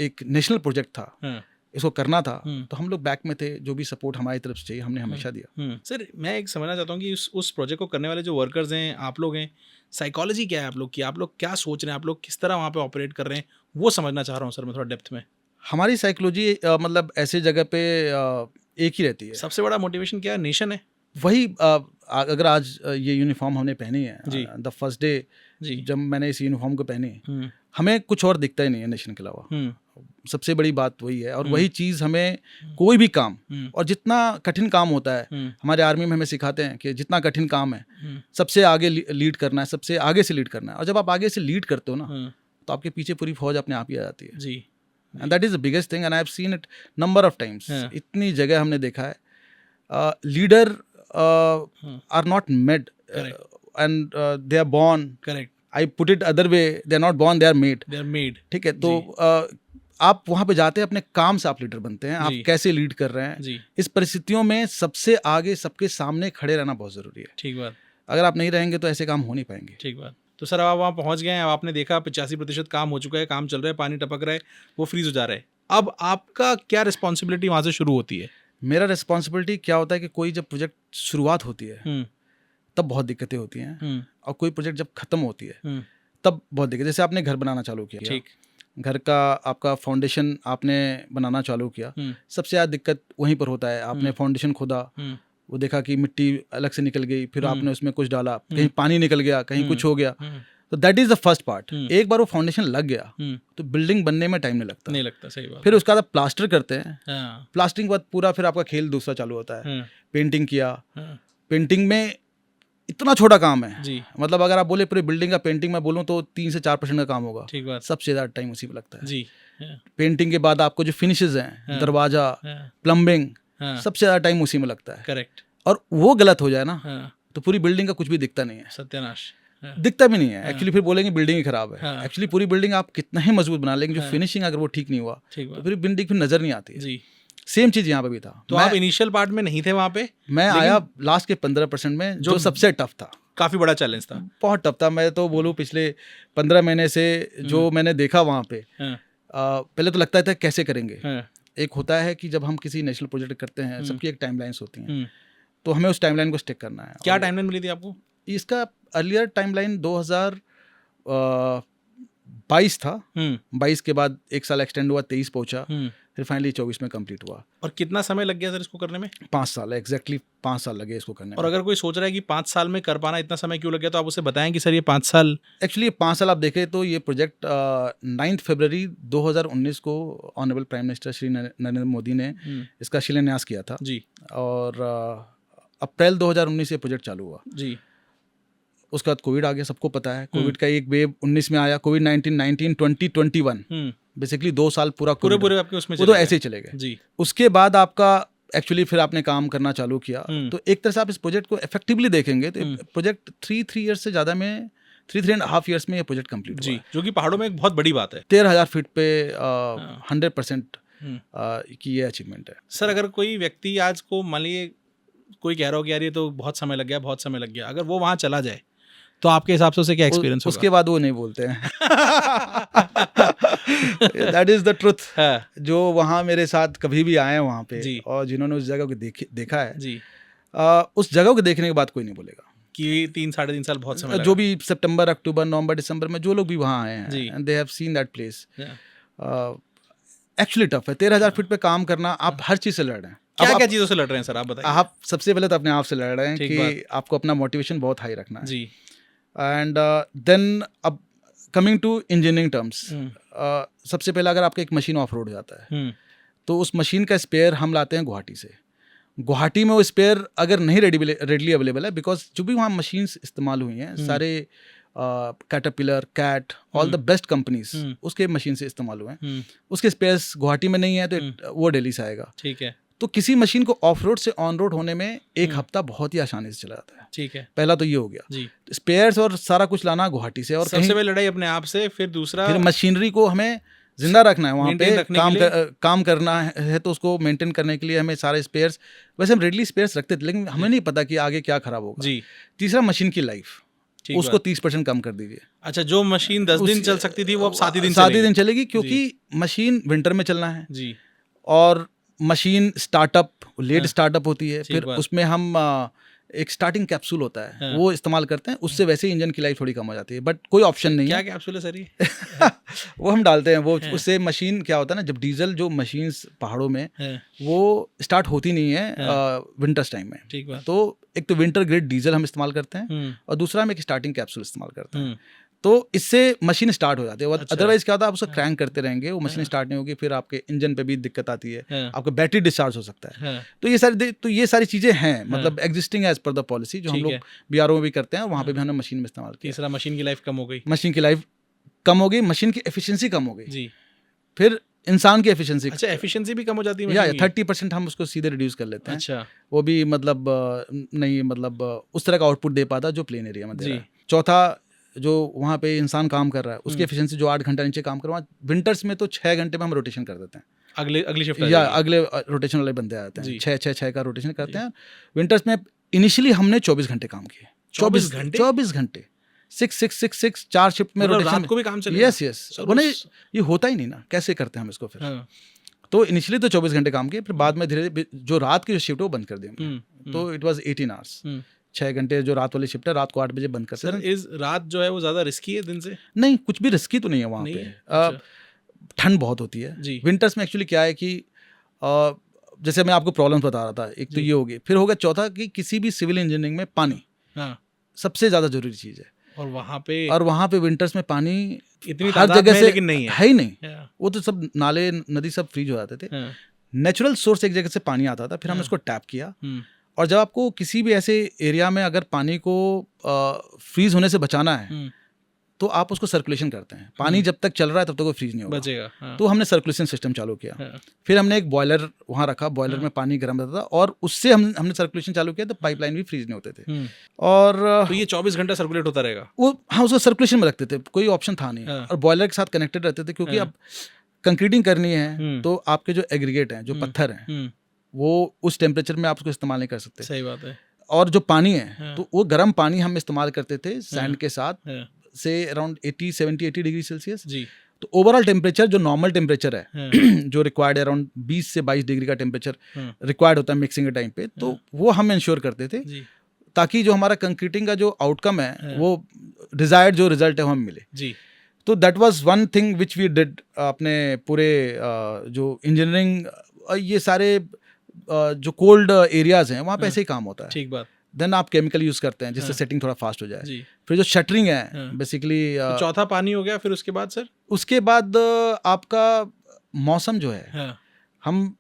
S2: एक नेशनल प्रोजेक्ट था, इसको करना था, तो हम लोग बैक में थे, जो भी सपोर्ट हमारी तरफ से चाहिए हमने हमेशा दिया।
S1: सर मैं एक समझना चाहता हूँ कि उस प्रोजेक्ट को करने वाले जो वर्कर्स हैं, आप लोग हैं, साइकोलॉजी क्या है आप लोग की, आप लोग क्या सोच रहे हैं, आप लोग किस तरह वहाँ पे ऑपरेट कर रहे हैं, वो समझना चाह रहा हूँ सर मैं थोड़ा डेप्थ में।
S2: हमारी साइकोलॉजी मतलब ऐसे जगह पे एक ही रहती है।
S1: सबसे बड़ा मोटिवेशन क्या है? नेशन है।
S2: वही अगर आज ये यूनिफॉर्म हमने पहनी है, द फर्स्ट डे जब मैंने इस यूनिफॉर्म को पहनी, हमें कुछ और दिखता ही नहीं है नेशन के अलावा, सबसे बड़ी बात वही है। और वही चीज़ हमें कोई भी काम, और जितना कठिन काम होता है, हमारे आर्मी में हमें सिखाते हैं कि जितना कठिन काम है सबसे आगे लीड करना है, सबसे आगे से लीड करना है। और जब आप आगे से लीड करते हो ना, तो आपके पीछे पूरी फौज अपने आप ही आ जाती है जी। And that is the biggest thing and I have seen it number of times. इतनी जगह हमने देखा है, leader are not made and they are born. Correct. I put it other way, they are not born, they are made. They are made. ठीक है, तो आप वहाँ पे जाते हैं, अपने काम से आप लीडर बनते हैं, आप कैसे लीड कर रहे हैं जी। इस परिस्थितियों में सबसे आगे सबके सामने खड़े रहना बहुत ज़रूरी है। ठीक बात। अगर आप नहीं रहेंगे तो ऐसे काम हो नहीं पाएंगे। ठीक बात। तो सर आप वहाँ पहुँच गए हैं, अब आपने देखा 85% काम हो चुका है, काम चल रहा है, पानी टपक रहा है, वो फ्रीज हो जा रहा है, अब आपका क्या रिस्पॉन्सिबिलिटी वहाँ से शुरू होती है? मेरा रिस्पॉन्सिबिलिटी क्या होता है कि कोई जब प्रोजेक्ट शुरुआत होती है तब बहुत दिक्कतें होती हैं, और कोई प्रोजेक्ट जब खत्म होती है तब बहुत दिक्कत। जैसे आपने घर बनाना चालू किया, ठीक, घर का आपका फाउंडेशन आपने बनाना चालू किया, सबसे ज़्यादा दिक्कत वहीं पर होता है। आपने फाउंडेशन खोदा, वो देखा कि मिट्टी अलग से निकल गई, फिर आपने उसमें कुछ डाला, कहीं पानी निकल गया, कहीं कुछ हो गया, तो that is the first part. एक बार वो फाउंडेशन लग गया तो बिल्डिंग बनने में टाइम नहीं लगता।
S1: सही बात।
S2: फिर उसका बाद प्लास्टर करते हैं,
S1: हाँ,
S2: प्लास्टरिंग के बाद पूरा फिर आपका खेल दूसरा चालू होता है। पेंटिंग किया,
S1: हाँ,
S2: पेंटिंग में इतना छोटा काम है,
S1: जी,
S2: मतलब अगर आप बोले पूरी बिल्डिंग का पेंटिंग में बोलूँ तो 3 से 4% का काम होगा,
S1: ठीक बात।
S2: सबसे ज़्यादा टाइम उसी में लगता है।
S1: जी, हाँ,
S2: पेंटिंग के बाद आपको जो फिनिशेज हैं, दरवाजा,
S1: हाँ,
S2: प्लम्बिंग,
S1: हाँ,
S2: सबसे ज़्यादा टाइम उसी में लगता है।
S1: करेक्ट।
S2: और वो गलत हो जाए ना
S1: हाँ,
S2: तो पूरी बिल्डिंग का कुछ भी दिखता नहीं है,
S1: सत्यानाश। हाँ,
S2: दिखता भी नहीं है। एक्चुअली फिर बोलेंगे बिल्डिंग ही खराब है।
S1: हाँ।
S2: एक्चुअली पूरी बिल्डिंग आप कितना ही मजबूत बना लेंगे, जो फिनिशिंग अगर वो ठीक नहीं हुआ
S1: ठीक
S2: तो
S1: बात।
S2: फिर बिल्डिंग फिर नजर नहीं आती है।
S1: जी,
S2: सेम चीज़ यहाँ पे भी था।
S1: तो आप इनिशियल पार्ट में नहीं थे वहाँ पे?
S2: मैं आया लास्ट के 15% में, जो सबसे टफ था,
S1: काफी बड़ा चैलेंज था।
S2: बहुत टफ था। मैं तो बोलूँ पिछले 15 महीने से जो मैंने देखा वहाँ पे,
S1: हाँ,
S2: पहले तो लगता था कैसे करेंगे।
S1: हाँ,
S2: एक होता है कि जब हम किसी नेशनल प्रोजेक्ट करते हैं, सबकी एक टाइमलाइंस होती हैं,
S1: हम्म।
S2: तो हमें उस टाइमलाइन को स्टिक करना है।
S1: क्या
S2: और
S1: टाइमलाइन मिली थी आपको?
S2: इसका अर्लियर टाइमलाइन 2022 था। 22 के बाद एक साल एक्सटेंड हुआ, 23 पहुंचा, फिर फाइनली 24 में कंप्लीट हुआ।
S1: और कितना समय लग गया सर इसको करने में?
S2: 5 साल, एग्जैक्टली 5 साल लगे इसको करने
S1: और
S2: में।
S1: अगर कोई सोच रहा है कि 5 साल में कर पाना इतना समय क्यों लग गया, तो आप उसे बताएं कि सर ये 5 साल।
S2: एक्चुअली 5 साल आप देखें तो ये प्रोजेक्ट 9 फरवरी 2019 को honourable prime minister Shri Narendra Modi ने इसका शिलान्यास किया था।
S1: जी,
S2: और अप्रैल 2019 से प्रोजेक्ट चालू हुआ।
S1: जी,
S2: उसके बाद कोविड आ गया, सबको पता है। कोविड का एक वेव 19 में आया, कोविड 19, 2021, बेसिकली 2 साल पूरा
S1: पूरे आपके उसमें
S2: वो तो ऐसे ही चले गए।
S1: जी,
S2: उसके बाद आपका एक्चुअली फिर आपने काम करना चालू किया, तो एक तरह से आप इस प्रोजेक्ट को इफेक्टिवली देखेंगे तो प्रोजेक्ट 3 ईयर्स से ज़्यादा में 3.5 ईयर्स में ये प्रोजेक्ट कंप्लीट
S1: जी, जो कि पहाड़ों में एक बहुत बड़ी बात है।
S2: 13,000 फीट पे 100% की ये अचीवमेंट है।
S1: सर अगर कोई व्यक्ति आज को मान लीजिए कोई कह रहा हो कि यार ये तो बहुत समय लग गया, बहुत समय लग गया, अगर वो वहाँ चला जाए तो आपके हिसाब से उसे क्या एक्सपीरियंस होगा?
S2: उसके बाद वो नहीं बोलते हैं। That is the truth. जो वहाँ मेरे साथ कभी भी आए हैं वहाँ पे और जिन्होंने उस जगह को देखा है
S1: जी,
S2: उस जगह को देखने के बाद कोई नहीं बोलेगा
S1: कि 3-3.5 साल बहुत समय
S2: जो भी सितंबर, अक्टूबर, नवंबर, दिसंबर में जो लोग भी वहाँ आए हैं and they have seen that place, actually tough है। 13,000 फीट पे काम करना, आप हर चीज़ से लड़ रहे हैं।
S1: क्या चीज़ों से लड़ रहे हैं सर, आप बताइए।
S2: आप सबसे पहले तो अपने आप से लड़ रहे हैं कि आपको अपना मोटिवेशन बहुत हाई रखना है
S1: जी,
S2: एंड देन अब कमिंग टू इंजीनियरिंग टर्म्स, सबसे पहले अगर आपका एक मशीन ऑफ रोड जाता है तो उस मशीन का स्पेयर हम लाते हैं गुवाहाटी से। गुवाहाटी में वो स्पेयर अगर नहीं रेडली अवेलेबल है, बिकॉज जो भी वहाँ मशीन्स इस्तेमाल हुई हैं सारे Caterpillar, Cat, all the best companies उसके मशीन से इस्तेमाल हुए हैं, उसके स्पेयर्स गुवाहाटी में नहीं है तो वो दिल्ली से आएगा।
S1: ठीक है।
S2: तो किसी मशीन को ऑफ रोड से ऑन रोड होने में 1 हफ्ता बहुत ही आसानी से चला जाता है।
S1: ठीक है,
S2: पहला तो ये हो गया
S1: जी,
S2: स्पेयर्स और सारा कुछ लाना गुवाहाटी से, और
S1: सबसे पहले लड़ाई अपने आप से, फिर दूसरा
S2: फिर मशीनरी को हमें जिंदा रखना है वहाँ पे, काम करना है तो उसको मेंटेन करने के लिए हमें सारे स्पेयर्स, वैसे हम रेडली स्पेयर्स रखते थे लेकिन हमें नहीं पता कि आगे क्या खराब होगा।
S1: जी,
S2: तीसरा मशीन की लाइफ, उसको 30% कम कर दीजिए।
S1: अच्छा, जो मशीन 10 दिन चल सकती थी वो अब 7 ही दिन
S2: चलेगी क्योंकि मशीन विंटर में चलना है
S1: जी,
S2: और मशीन स्टार्टअप लेट स्टार्टअप होती है, फिर उसमें हम एक स्टार्टिंग कैप्सूल होता है वो इस्तेमाल करते हैं, उससे वैसे ही इंजन की लाइफ थोड़ी कम हो जाती है, बट कोई ऑप्शन नहीं
S1: क्या
S2: है।
S1: कैप्सूल है सर ये?
S2: वो हम डालते हैं, वो उससे मशीन क्या होता है ना, जब डीजल जो मशीन्स पहाड़ों में वो स्टार्ट होती नहीं है विंटर्स टाइम में,
S1: ठीक बात।
S2: तो एक तो विंटर ग्रेड डीजल हम इस्तेमाल करते हैं और दूसरा हम एक स्टार्टिंग कैप्सूल इस्तेमाल करते हैं, तो इससे मशीन स्टार्ट हो जाती है। अदरवाइज क्या होता है, आप उसको क्रैंक करते रहेंगे, वो मशीन स्टार्ट नहीं होगी, फिर आपके इंजन पे भी दिक्कत आती है, आपका बैटरी डिस्चार्ज हो सकता है। तो ये सारी चीज़ें हैं, मतलब existing as per the policy जो हम लोग BRO में भी करते हैं, वहाँ पे भी हमने मशीन में इस्तेमाल किया।
S1: तीसरा, मशीन की लाइफ कम हो गई,
S2: मशीन की लाइफ कम हो गई, मशीन की एफिशिएंसी कम हो गई
S1: जी,
S2: फिर इंसान की एफिशिएंसी,
S1: अच्छा एफिशिएंसी भी कम हो जाती है
S2: या 30% हम उसको सीधे रिड्यूस कर लेते हैं।
S1: अच्छा,
S2: वो भी मतलब नहीं, मतलब उस तरह का आउटपुट दे पाता जो प्लेन एरिया में दे रहा है। चौथा, जो वहाँ पे इंसान काम कर रहा है उसकी एफिशिएंसी, जो 8 घंटा नीचे काम कर रहा है, विंटर्स में तो 6 घंटे में हम रोटेशन कर देते हैं,
S1: अगली शिफ्ट
S2: या अगले रोटेशन वाले बंदे आते हैं, 6 का रोटेशन करते हैं। विंटर्स में इनिशियली हमने 24 घंटे काम किए, 24 घंटे 6 4 शिफ्ट में रोटेशन,
S1: रात को भी काम चलेगा।
S2: यस वो नहीं, ये होता ही नहीं ना, कैसे करते हैं हम इसको फिर। तो इनिशियली तो 24 घंटे काम किए, फिर बाद में धीरे धीरे जो रात की जो शिफ्ट है वो बंद कर दी हमने, तो इट वाज 18 आवर्स, 6 घंटे जो रात वाली शिफ्ट है, रात को 8 बजे बंद करते हैं।
S1: सर इस रात जो है वो ज़्यादा रिस्की है दिन से?
S2: नहीं, कुछ भी रिस्की तो नहीं है वहाँ पे। ठंड बहुत होती है
S1: जी।
S2: विंटर्स में। एक्चुअली क्या है कि जैसे मैं आपको प्रॉब्लम्स बता रहा था, एक तो ये हो गई, फिर होगा चौथा कि किसी भी सिविल इंजीनियरिंग में पानी सबसे ज़्यादा जरूरी चीज़ है। और वहाँ पे विंटर्स में पानी
S1: इतनी
S2: हर जगह से
S1: लेकिन नहीं
S2: है ही नहीं। वो तो सब नाले नदी सब फ्रीज हो जाते थे। नेचुरल सोर्स एक जगह से पानी आता था, फिर हमने उसको टैप किया। और जब आपको किसी भी ऐसे एरिया में अगर पानी को फ्रीज होने से बचाना है तो आप उसको सर्कुलेशन करते हैं। पानी जब तक चल रहा है तब तक वो फ्रीज नहीं होगा, बचेगा। तो हमने सर्कुलेशन सिस्टम चालू किया। फिर हमने एक बॉयलर वहाँ रखा, बॉयलर में पानी गर्म रहता था और उससे हमने सर्कुलेशन चालू किया तो पाइपलाइन भी फ्रीज नहीं होते थे। और
S1: तो ये 24 घंटा सर्कुलेट होता रहेगा
S2: वो, हाँ, उसको सर्कुलेशन में रखते थे, कोई ऑप्शन था नहीं। और बॉयलर के साथ कनेक्टेड रहते थे क्योंकि अब कंक्रीटिंग करनी है तो आपके जो एग्रीगेट हैं, जो पत्थर हैं, वो उस टेम्परेचर में आप उसको इस्तेमाल नहीं कर सकते।
S1: सही बात है।
S2: और जो पानी है तो वो गर्म पानी हम इस्तेमाल करते थे सैंड के साथ, से अराउंड 80 डिग्री सेल्सियस। तो ओवरऑल टेम्परेचर जो नॉर्मल टेम्परेचर है जो रिक्वायर्ड है अराउंड 20 से 22 डिग्री का टेम्परेचर रिक्वायर्ड होता है मिक्सिंग के टाइम पे, तो वो हम इंश्योर करते थे ताकि जो हमारा कंक्रीटिंग का जो आउटकम है वो डिजायर्ड जो रिजल्ट है वो हमें मिले। तो that was one thing which we did अपने पूरे जो इंजीनियरिंग ये सारे जो कोल्ड एरियाज हैं वहाँ पे ऐसे ही काम होता है।
S1: ठीक बात।
S2: देन आप केमिकल यूज करते हैं जिससे सेटिंग थोड़ा फास्ट हो जाए। फिर जो शटरिंग है बेसिकली
S1: तो चौथा पानी हो गया। फिर उसके बाद सर,
S2: उसके बाद आपका मौसम जो है, हम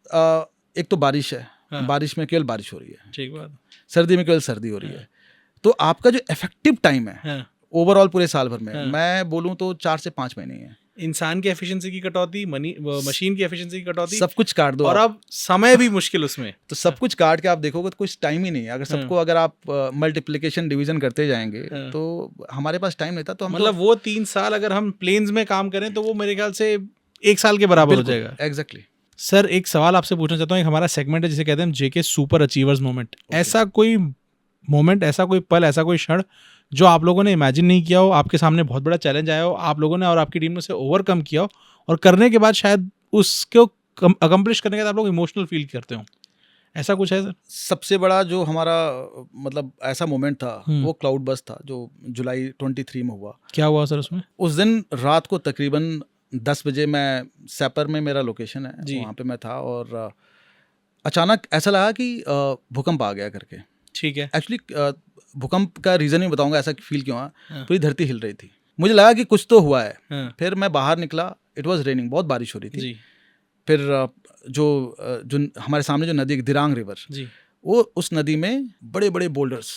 S2: एक तो बारिश है, बारिश में केवल बारिश हो रही है। ठीक बात। सर्दी में केवल सर्दी हो रही है। तो आपका जो इफेक्टिव टाइम है ओवरऑल पूरे साल भर में मैं बोलूँ तो 4 से 5 महीने है।
S1: इंसान की एफिशिएंसी की कटौती, मशीन की एफिशिएंसी की कटौती,
S2: सब कुछ काट दो।
S1: और अब समय भी मुश्किल उसमें,
S2: तो सब कुछ काट के आप देखोगे तो कुछ टाइम ही नहीं है। अगर सबको अगर आप मल्टीप्लिकेशन डिवीजन करते जाएंगे तो हमारे पास टाइम नहीं था। तो हम
S1: मतलब वो 3 साल अगर हम प्लेन्स में काम करें तो वो मेरे ख्याल से 1 साल के बराबर हो जाएगा।
S2: एग्जैक्टली।
S1: सर एक सवाल आपसे पूछना चाहता हूँ। एक हमारा सेगमेंट है जिसे कहते हैं जेके सुपर अचीवर्स मोमेंट। ऐसा कोई मोमेंट, ऐसा कोई पल, ऐसा कोई क्षण जो आप लोगों ने इमेजिन नहीं किया हो, आपके सामने बहुत बड़ा चैलेंज आया हो, आप लोगों ने और आपकी टीम ने उसे ओवरकम किया हो और करने के बाद शायद उसको अकम्प्लिश करने के बाद आप लोग इमोशनल फील करते हो, ऐसा कुछ है सर?
S2: सबसे बड़ा जो हमारा मतलब ऐसा मोमेंट था वो क्लाउड बस्ट था जो जुलाई 23 में हुआ।
S1: क्या हुआ सर उसमें?
S2: उस दिन रात को तकरीबन 10 बजे, मैं सैपर में मेरा लोकेशन है, वहाँ पे मैं था और अचानक ऐसा लगा कि भूकंप आ गया करके।
S1: ठीक है।
S2: एक्चुअली भूकंप का रीज़न ही बताऊंगा ऐसा फील क्यों हुआ। पूरी धरती हिल रही थी, मुझे लगा कि कुछ तो हुआ है। फिर मैं बाहर निकला, इट वाज रेनिंग, बहुत बारिश हो रही थी। फिर जो हमारे सामने जो नदी दिरांग रिवर, वो उस नदी में बड़े बड़े बोल्डर्स,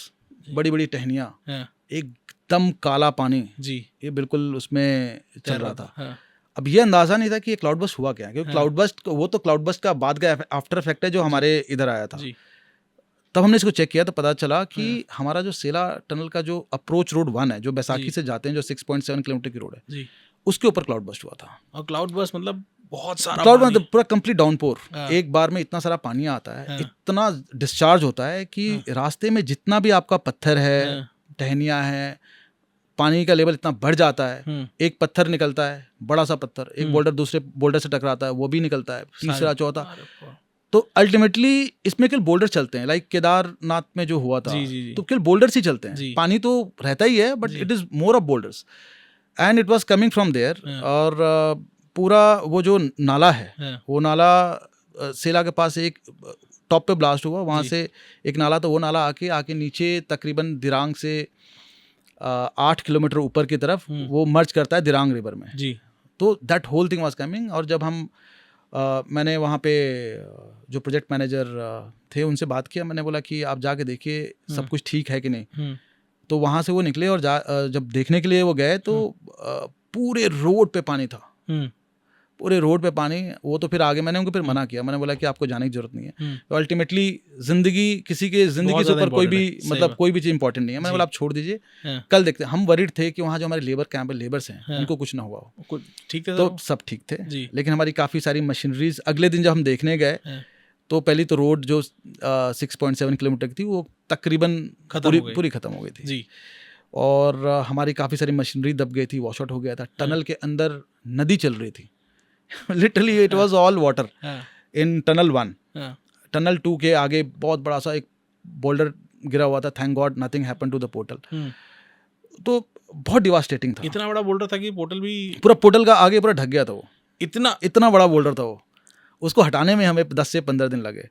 S2: बड़ी बड़ी टहनियाँ, एकदम काला पानी, ये बिल्कुल उसमें चल रहा था। अब ये अंदाजा नहीं था कि ये क्लाउड बस्ट हुआ क्या, क्योंकि क्लाउड बस्ट वो तो क्लाउड बस्ट का बाद का आफ्टर इफेक्ट है जो हमारे इधर आया था। तब हमने इसको चेक किया तो पता चला कि हमारा जो सेला टनल का जो अप्रोच रोड 1 है, जो बैसाखी से जाते हैं, जो 6.7 किलोमीटर की रोड है, उसके ऊपर क्लाउड बस्ट हुआ था। और क्लाउड बस्ट मतलब बहुत सारा क्लाउड मतलब पूरा कंप्लीट डाउनपोर, एक बार में इतना सारा पानी आता है, इतना डिस्चार्ज होता है कि रास्ते में जितना भी आपका पत्थर है, टहनियाँ हैं, पानी का लेवल इतना बढ़ जाता है। एक पत्थर निकलता है, बड़ा सा पत्थर, एक बोल्डर दूसरे बोल्डर से टकराता है, वो भी निकलता है, तीसरा चौथा। तो अल्टीमेटली इसमें केवल बोल्डर चलते हैं, लाइक केदारनाथ में जो हुआ था, तो केवल बोल्डर्स ही चलते हैं। पानी तो रहता ही है but it is more of boulders and it was coming from there. और पूरा वो जो नाला है, वो नाला सेला के पास एक टॉप पे ब्लास्ट हुआ, वहाँ से एक नाला, तो वो नाला आके नीचे तकरीबन दिरांग से 8 किलोमीटर ऊपर की तरफ वो मर्ज करता है दिरांग रिवर में। तो that whole thing was coming. और जब हम मैंने वहाँ पे जो प्रोजेक्ट मैनेजर थे उनसे बात किया, मैंने बोला कि आप जाके देखिए सब कुछ ठीक है कि नहीं। तो वहाँ से वो निकले और जब देखने के लिए वो गए तो पूरे रोड पे पानी था, पूरे रोड पे पानी। वो तो फिर आगे मैंने उनको फिर मना किया, मैंने बोला कि आपको जाने की जरूरत नहीं है। तो अल्टीमेटली जिंदगी, किसी के जिंदगी से ऊपर कोई भी मतलब कोई भी चीज़ इंपॉर्टेंट नहीं है। मैंने बोला आप छोड़ दीजिए, कल देखते हैं। हम वरीड थे कि वहाँ जो हमारे लेबर कैंप लेबर्स हैं उनको कुछ ना हुआ हो। ठीक थे? तो सब ठीक थे, लेकिन हमारी काफ़ी सारी मशीनरीज अगले दिन जब हम देखने गए तो पहली तो रोड जो 6.7 किलोमीटर की थी वो तकरीबन पूरी खत्म हो गई थी। और हमारी काफ़ी सारी मशीनरी दब गई थी, वॉश आउट हो गया था। टनल के अंदर नदी चल रही थी, literally it was all water in tunnel 1। Tunnel 2 के आगे बहुत बड़ा सा एक बोल्डर गिरा हुआ था, thank God nothing happened to the portal. तो बहुत डिवास्टेटिंग था।
S1: इतना बड़ा बोल्डर था कि पोर्टल भी,
S2: पूरा पोर्टल का आगे पूरा ढक गया था वो। इतना बड़ा बोल्डर था वो, उसको हटाने में हमें 10 से 15 दिन लगे।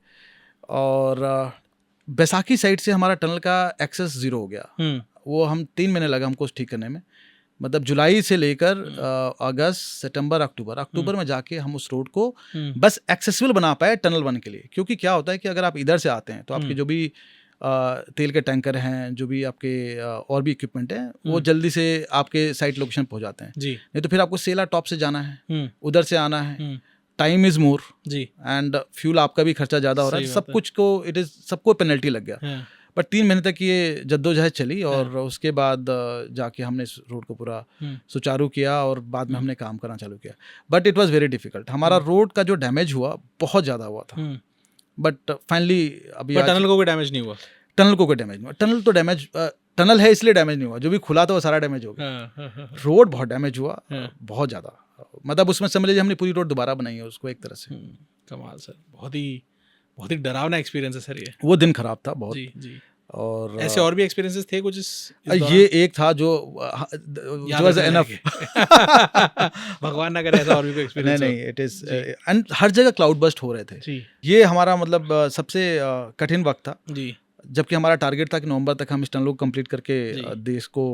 S2: और बैसाखी साइड से हमारा टनल का एक्सेस 0 हो गया। वो हम 3 महीने लगा हमको ठीक करने में, मतलब जुलाई से लेकर अगस्त, सितंबर, अक्टूबर में जाके हम उस रोड को बस एक्सेसिबल बना पाए टनल 1 के लिए। क्योंकि क्या होता है कि अगर आप इधर से आते हैं तो आपके जो भी तेल के टैंकर हैं, जो भी आपके और भी इक्विपमेंट हैं, वो जल्दी से आपके साइट लोकेशन पहुंच जाते हैं जी। नहीं तो फिर आपको सेला टॉप से जाना है, उधर से आना है, टाइम इज मोर जी, एंड फ्यूल आपका भी खर्चा ज़्यादा हो रहा है, सब कुछ को सबको पेनल्टी लग गया। बट 3 महीने तक ये जद्दोजहद चली और उसके बाद जाके हमने इस रोड को पूरा सुचारू किया और बाद में हमने काम करना चालू किया। But it was very difficult. हमारा रोड का जो डैमेज हुआ बहुत ज़्यादा हुआ था, बट फाइनली अभी
S1: टनल को कोई डैमेज नहीं हुआ।
S2: टनल को कोई डैमेज नहीं हुआ। टनल तो डैमेज, टनल है इसलिए डैमेज नहीं हुआ, जो भी खुला था वो सारा डैमेज हो गया। रोड बहुत डैमेज हुआ, बहुत ज़्यादा, मतलब उसमें समझ लीजिए हमने पूरी रोड दोबारा बनाई है उसको एक तरह से।
S1: कमाल सर, बहुत ही डरावना एक्सपीरियंस है सर ये।
S2: वो दिन खराब था बहुत
S1: जी।
S2: और
S1: ऐसे और भी एक्सपीरियंसेस थे कुछ इस
S2: ये एक था जो वाज एनफ।
S1: भगवान ना करे ऐसा और भी कोई एक्सपीरियंस।
S2: नहीं, इट इज एंड हर जगह क्लाउड बस्ट हो रहे थे। ये हमारा मतलब सबसे कठिन वक्त था जी, जबकि हमारा टारगेट था कि नवंबर तक हम इस टनल को कंप्लीट करके देश को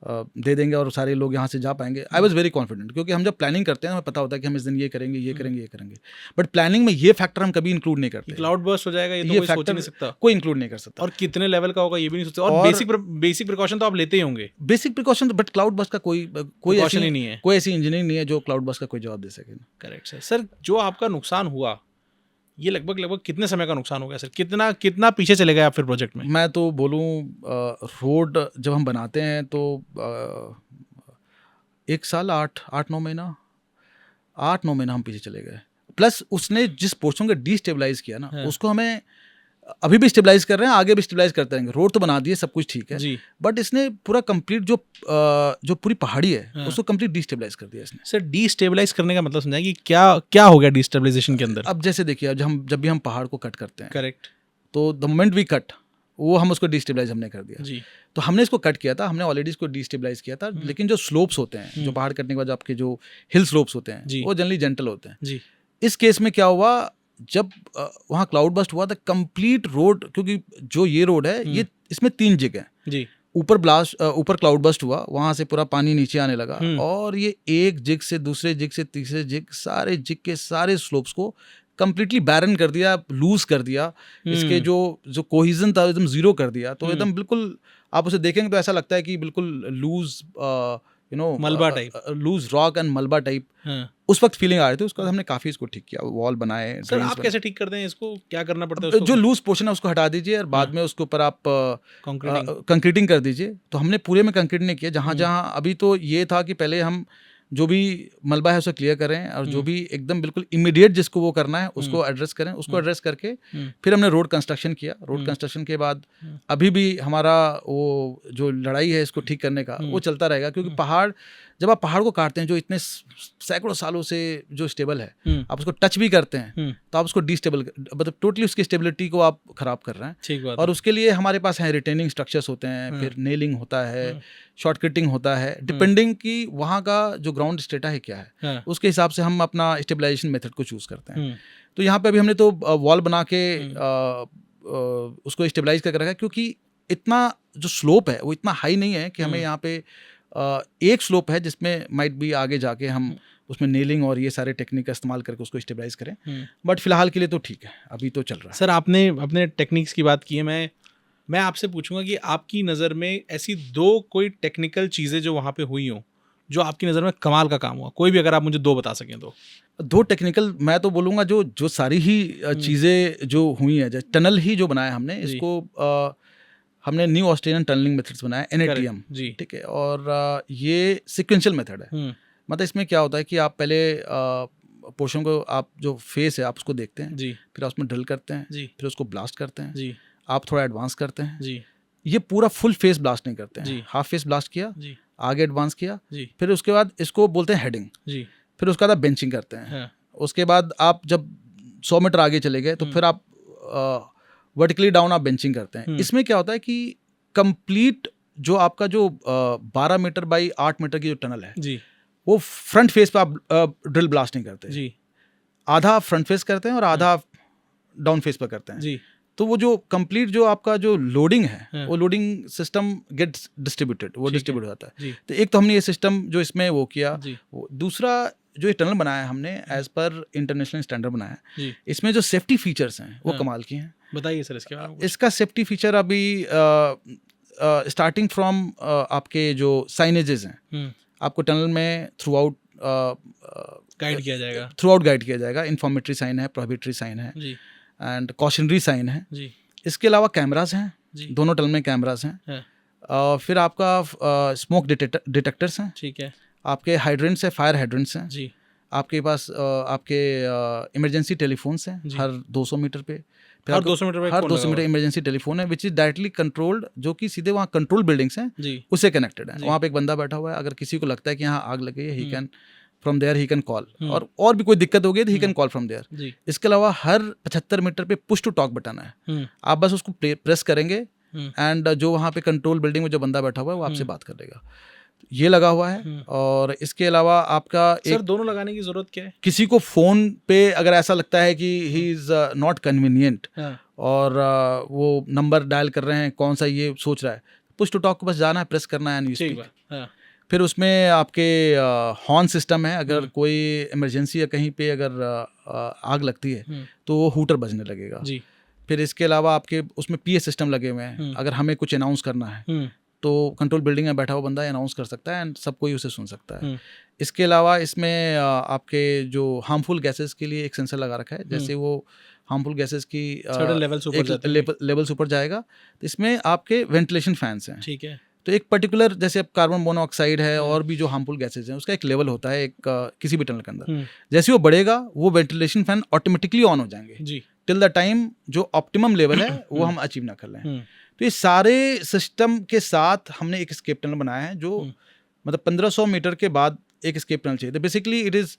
S2: दे देंगे और सारे लोग यहाँ से जा पाएंगे। आई वॉज वेरी कॉन्फिडेंट, क्योंकि हम जब प्लानिंग करते हैं हमें पता होता है कि हम इस दिन ये करेंगे, ये करेंगे, ये करेंगे, बट प्लानिंग में ये फैक्टर हम कभी इंक्लूड नहीं करते।
S1: क्लाउड बर्स्ट हो जाएगा ये तो कोई सोच नहीं सकता,
S2: कोई इंक्लूड नहीं कर सकता,
S1: और कितने लेवल का होगा ये भी नहीं सोचते। और बेसिक प्रिकॉशन तो आप लेते ही होंगे,
S2: basic precaution, but cloud burst का कोई
S1: ही नहीं है,
S2: कोई ऐसी इंजीनियरिंग नहीं है जो क्लाउड बस्ट का कोई जवाब दे सके।
S1: Correct sir. सर जो आपका नुकसान हुआ ये लगभग कितने समय का नुकसान हो गया सर? कितना पीछे चले गए आप फिर प्रोजेक्ट में?
S2: मैं तो बोलूँ रोड जब हम बनाते हैं तो 1 साल 8-9 महीना 8-9 महीना हम पीछे चले गए। प्लस उसने जिस पोर्शन को डिस्टेबलाइज किया ना, उसको हमें अभी भी स्टेबलाइज कर रहे हैं, आगे भी स्टेबलाइज करते रहेंगे। रोड तो बना दिए, सब कुछ ठीक है जी, बट इसने पूरा कंप्लीट जो पूरी पहाड़ी है उसको कंप्लीट डिस्टेबलाइज कर दिया इसने।
S1: सर डिस्टेबलाइज करने का मतलब समझाएं कि क्या हो गया डिस्टेबलाइजेशन के अंदर?
S2: अब जैसे देखिए, जब भी हम पहाड़ को कट करते हैं,
S1: करेक्ट,
S2: तो द मोमेंट वी कट, वो हम उसको डिस्टेबलाइज हमने कर दिया जी। तो हमने इसको कट किया था, हमने ऑलरेडी इसको डिस्टेबलाइज किया था, लेकिन जो स्लोप्स होते हैं, जो पहाड़ कटने के बाद आपके जो हिल स्लोप्स होते हैं, वो जनरली जेंटल होते हैं जी। इस केस में क्या हुआ, जब वहाँ क्लाउड बस्ट हुआ था, कंप्लीट रोड, क्योंकि जो ये रोड है ये इसमें 3 जिग है जी। ऊपर क्लाउड बस्ट हुआ, वहाँ से पूरा पानी नीचे आने लगा, और ये एक जिग से दूसरे जिग से तीसरे जिग, सारे जिग के सारे स्लोप्स को कंप्लीटली बैरन कर दिया, लूज कर दिया। इसके जो कोहिजन था एकदम जीरो कर दिया। तो एकदम बिल्कुल आप उसे देखेंगे तो ऐसा लगता है कि बिल्कुल लूज
S1: मलबा टाइप,
S2: लूज रॉक एंड मलबा टाइप उस वक्त फीलिंग आ रही थी। उसके बाद हमने काफी इसको ठीक किया, वॉल बनाए।
S1: सर आप कैसे ठीक करते हैं इसको, क्या करना पड़ता है?
S2: जो लूज पोर्शन है उसको हटा दीजिए और बाद में उसके ऊपर आप कंक्रीटिंग कर दीजिए। तो हमने पूरे में कंक्रीट नहीं किया, जहाँ अभी तो ये था कि पहले हम जो भी मलबा है उसे क्लियर करें, और जो भी एकदम बिल्कुल इमीडिएट जिसको वो करना है उसको एड्रेस करें। उसको एड्रेस करके फिर हमने रोड कंस्ट्रक्शन किया। रोड कंस्ट्रक्शन के बाद अभी भी हमारा वो जो लड़ाई है इसको ठीक करने का, वो चलता रहेगा। क्योंकि पहाड़, जब आप पहाड़ को काटते हैं जो इतने सैकड़ों सालों से जो स्टेबल है, आप उसको टच भी करते हैं तो आप उसको डिस्टेबल, मतलब टोटली उसकी स्टेबिलिटी को आप खराब कर रहे हैं।
S1: ठीक बात।
S2: और उसके लिए हमारे पास है रिटेनिंग स्ट्रक्चर्स होते हैं, फिर नेलिंग होता है, शॉर्टकटिंग होता है, डिपेंडिंग कि वहाँ का जो ग्राउंड स्टेटा है क्या है, उसके हिसाब से हम अपना स्टेबलाइजेशन मेथड को चूज करते हैं। तो यहाँ पे अभी हमने तो वॉल बना के उसको स्टेबलाइज करके रखा है, क्योंकि इतना जो स्लोप है वो इतना हाई नहीं है कि हमें यहाँ पे एक स्लोप है जिसमें माइट भी आगे जाके हम उसमें नेलिंग और ये सारे टेक्निक का इस्तेमाल करके उसको स्टेबलाइज करें। बट फिलहाल के लिए तो ठीक है, अभी तो चल रहा है।
S1: सर आपने अपने टेक्निक्स की बात की है, मैं आपसे पूछूंगा कि आपकी नज़र में ऐसी 2 कोई टेक्निकल चीज़ें जो वहाँ पे हुई हों, जो आपकी नज़र में कमाल का काम हुआ, कोई भी अगर आप मुझे 2 बता सकें तो।
S2: 2 टेक्निकल, मैं तो बोलूँगा जो सारी ही चीज़ें जो हुई हैं, जैसे टनल ही जो बनाया हमने, इसको हमने न्यू ऑस्ट्रेलियन टनलिंग मेथड्स बनाया, NATM जी, ठीक है। और ये सिक्वेंशियल मेथड है। मतलब इसमें क्या होता है कि आप पहले पोर्शन को, आप जो फेस है आप उसको देखते हैं जी, फिर आप उसमें ड्रिल करते हैं जी, फिर उसको ब्लास्ट करते हैं जी, आप थोड़ा एडवांस करते हैं जी। ये पूरा फुल फेस ब्लास्ट नहीं करते हैं, हाफ फेस ब्लास्ट किया जी, आगे एडवांस किया जी, फिर उसके बाद इसको बोलते हैं हेडिंग जी, फिर उसके बाद आप बेंचिंग करते हैं। उसके बाद आप जब 100 मीटर आगे चले गए तो फिर आप वर्टिकली डाउन आप बेंचिंग करते हैं। इसमें क्या होता है कि कंप्लीट जो आपका जो 12 मीटर बाई 8 मीटर की जो टनल है जी, वो फ्रंट फेस पे आप ड्रिल ब्लास्ट नहीं करते
S1: जी
S2: आधा फ्रंट फेस करते हैं और आधा डाउन फेस पे करते हैं
S1: जी
S2: तो वो जो कंप्लीट जो आपका जो लोडिंग है
S1: हाँ।
S2: वो लोडिंग सिस्टम गेट्स डिस्ट्रीब्यूटेड वो
S1: ठीक है।
S2: डिस्ट्रीब्यूट होता है
S1: जी
S2: तो एक तो हमने ये सिस्टम जो इसमें वो किया
S1: जी
S2: दूसरा जो ये टनल बनाया है हमने एज पर इंटरनेशनल स्टैंडर्ड बनाया है
S1: जी
S2: इसमें जो सेफ्टी फीचर्स हैं वो
S1: हाँ।
S2: कमाल के हैं
S1: बताइए सर इसके बारे में कुछ।
S2: इसका सेफ्टी फीचर अभी स्टार्टिंग फ्रॉम आपके जो साइनेजेस हैं आपको टनल में थ्रू आउट
S1: गाइड किया जाएगा
S2: गाइड किया जाएगा इन्फॉर्मेटरी साइन है प्रोहिबिटरी साइन है
S1: जी
S2: एंड कॉशनरी साइन है
S1: जी
S2: इसके अलावा कैमरास हैं
S1: जी
S2: दोनों टनल में कैमरास हैं
S1: हाँ।
S2: फिर आपका स्मोक डिटेक्टर्स हैं
S1: ठीक है
S2: आपके हाइड्रेंट्स है फायर हाइड्रेंट्स हैं
S1: जी
S2: आपके पास आपके इमरजेंसी टेलीफोन्स हैं
S1: जी।
S2: हर 200 मीटर पे फिर
S1: हर
S2: आपको
S1: 200 मीटर पे
S2: हर
S1: फोन
S2: 200
S1: लगा
S2: मीटर
S1: हुआ
S2: इमरजेंसी टेलीफोन है विच इज डायरेक्टली कंट्रोल्ड जो कि सीधे वहाँ कंट्रोल बिल्डिंग्स हैं
S1: है। जी
S2: उससे कनेक्टेड है
S1: जी।
S2: वहाँ पे एक बंदा बैठा हुआ है अगर किसी को लगता है कि यहाँ आग लगी है ही
S1: hmm.
S2: Can from there he can call
S1: hmm.
S2: और भी कोई दिक्कत होगी तो he can call from there
S1: जी
S2: इसके अलावा हर 75 मीटर पे पुश टू टॉक बटन है आप बस उसको प्रेस करेंगे एंड जो वहाँ पे कंट्रोल बिल्डिंग में जो बंदा बैठा हुआ है वो आपसे बात कर लेगा ये लगा हुआ है और इसके अलावा आपका
S1: सर दोनों लगाने की जरूरत क्या है।
S2: किसी को फोन पे अगर ऐसा लगता है कि ही इज नॉट कन्वीनियंट
S1: हाँ।
S2: और वो नंबर डायल कर रहे हैं कौन सा ये सोच रहा है पुश टू टॉक को बस जाना है प्रेस करना है
S1: ठीक
S2: न्यूज़
S1: बात। हाँ।
S2: फिर उसमें आपके हॉर्न सिस्टम है अगर कोई इमरजेंसी या कहीं पे अगर आग लगती है तो वो हूटर बजने लगेगा
S1: जी
S2: फिर इसके अलावा आपके उसमें पीए सिस्टम लगे हुए हैं अगर हमें कुछ अनाउंस करना है तो कंट्रोल बिल्डिंग में बैठा हुआ बंदा अनाउंस कर सकता है एंड सब कोई उसे सुन सकता है इसके अलावा इसमें आपके जो हार्मफुल गैसेस के लिए एक सेंसर लगा रखा है जैसे वो हार्मफुल गैसेस की लेवल से ऊपर जाएगा तो इसमें आपके वेंटिलेशन फैंस हैं
S1: ठीक है।
S2: तो एक पर्टिकुलर जैसे अब कार्बन मोनोऑक्साइड है और भी जो हार्मफुल गैसेज हैं उसका एक लेवल होता है एक किसी भी टनल के अंदर जैसे वो बढ़ेगा वो वेंटिलेशन फैन ऑटोमेटिकली ऑन हो जाएंगे
S1: जी
S2: टिल द टाइम जो ऑप्टिमम लेवल है वो हम अचीव ना कर लें तो ये सारे सिस्टम के साथ हमने एक स्केप टनल बनाया है जो मतलब 1500 मीटर के बाद एक स्केप टनल चाहिए तो बेसिकली इट इज़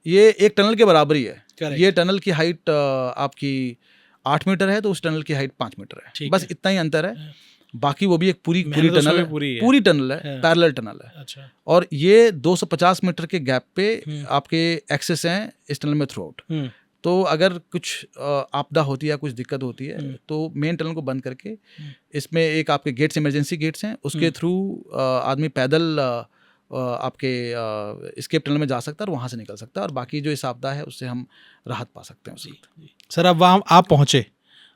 S2: ये एक टनल के बराबर ही है
S1: Correct.
S2: ये टनल की हाइट आपकी 8 मीटर है तो उस टनल की हाइट 5 मीटर है बस इतना ही अंतर है बाकी वो भी एक पूरी टनल है पूरी टनल है पैरेलल टनल है।
S1: अच्छा।
S2: और ये 250 मीटर के गैप पे आपके एक्सेस हैं इस टनल में थ्रू आउट तो अगर कुछ आपदा होती है या कुछ दिक्कत होती है तो मेन टनल को बंद करके इसमें एक आपके गेट्स इमरजेंसी गेट्स हैं उसके थ्रू आदमी पैदल आपके स्केप टनल में जा सकता है और वहाँ से निकल सकता है और बाकी जो इस आपदा है उससे हम राहत पा सकते हैं उससे।
S1: सर अब वहाँ आप पहुँचे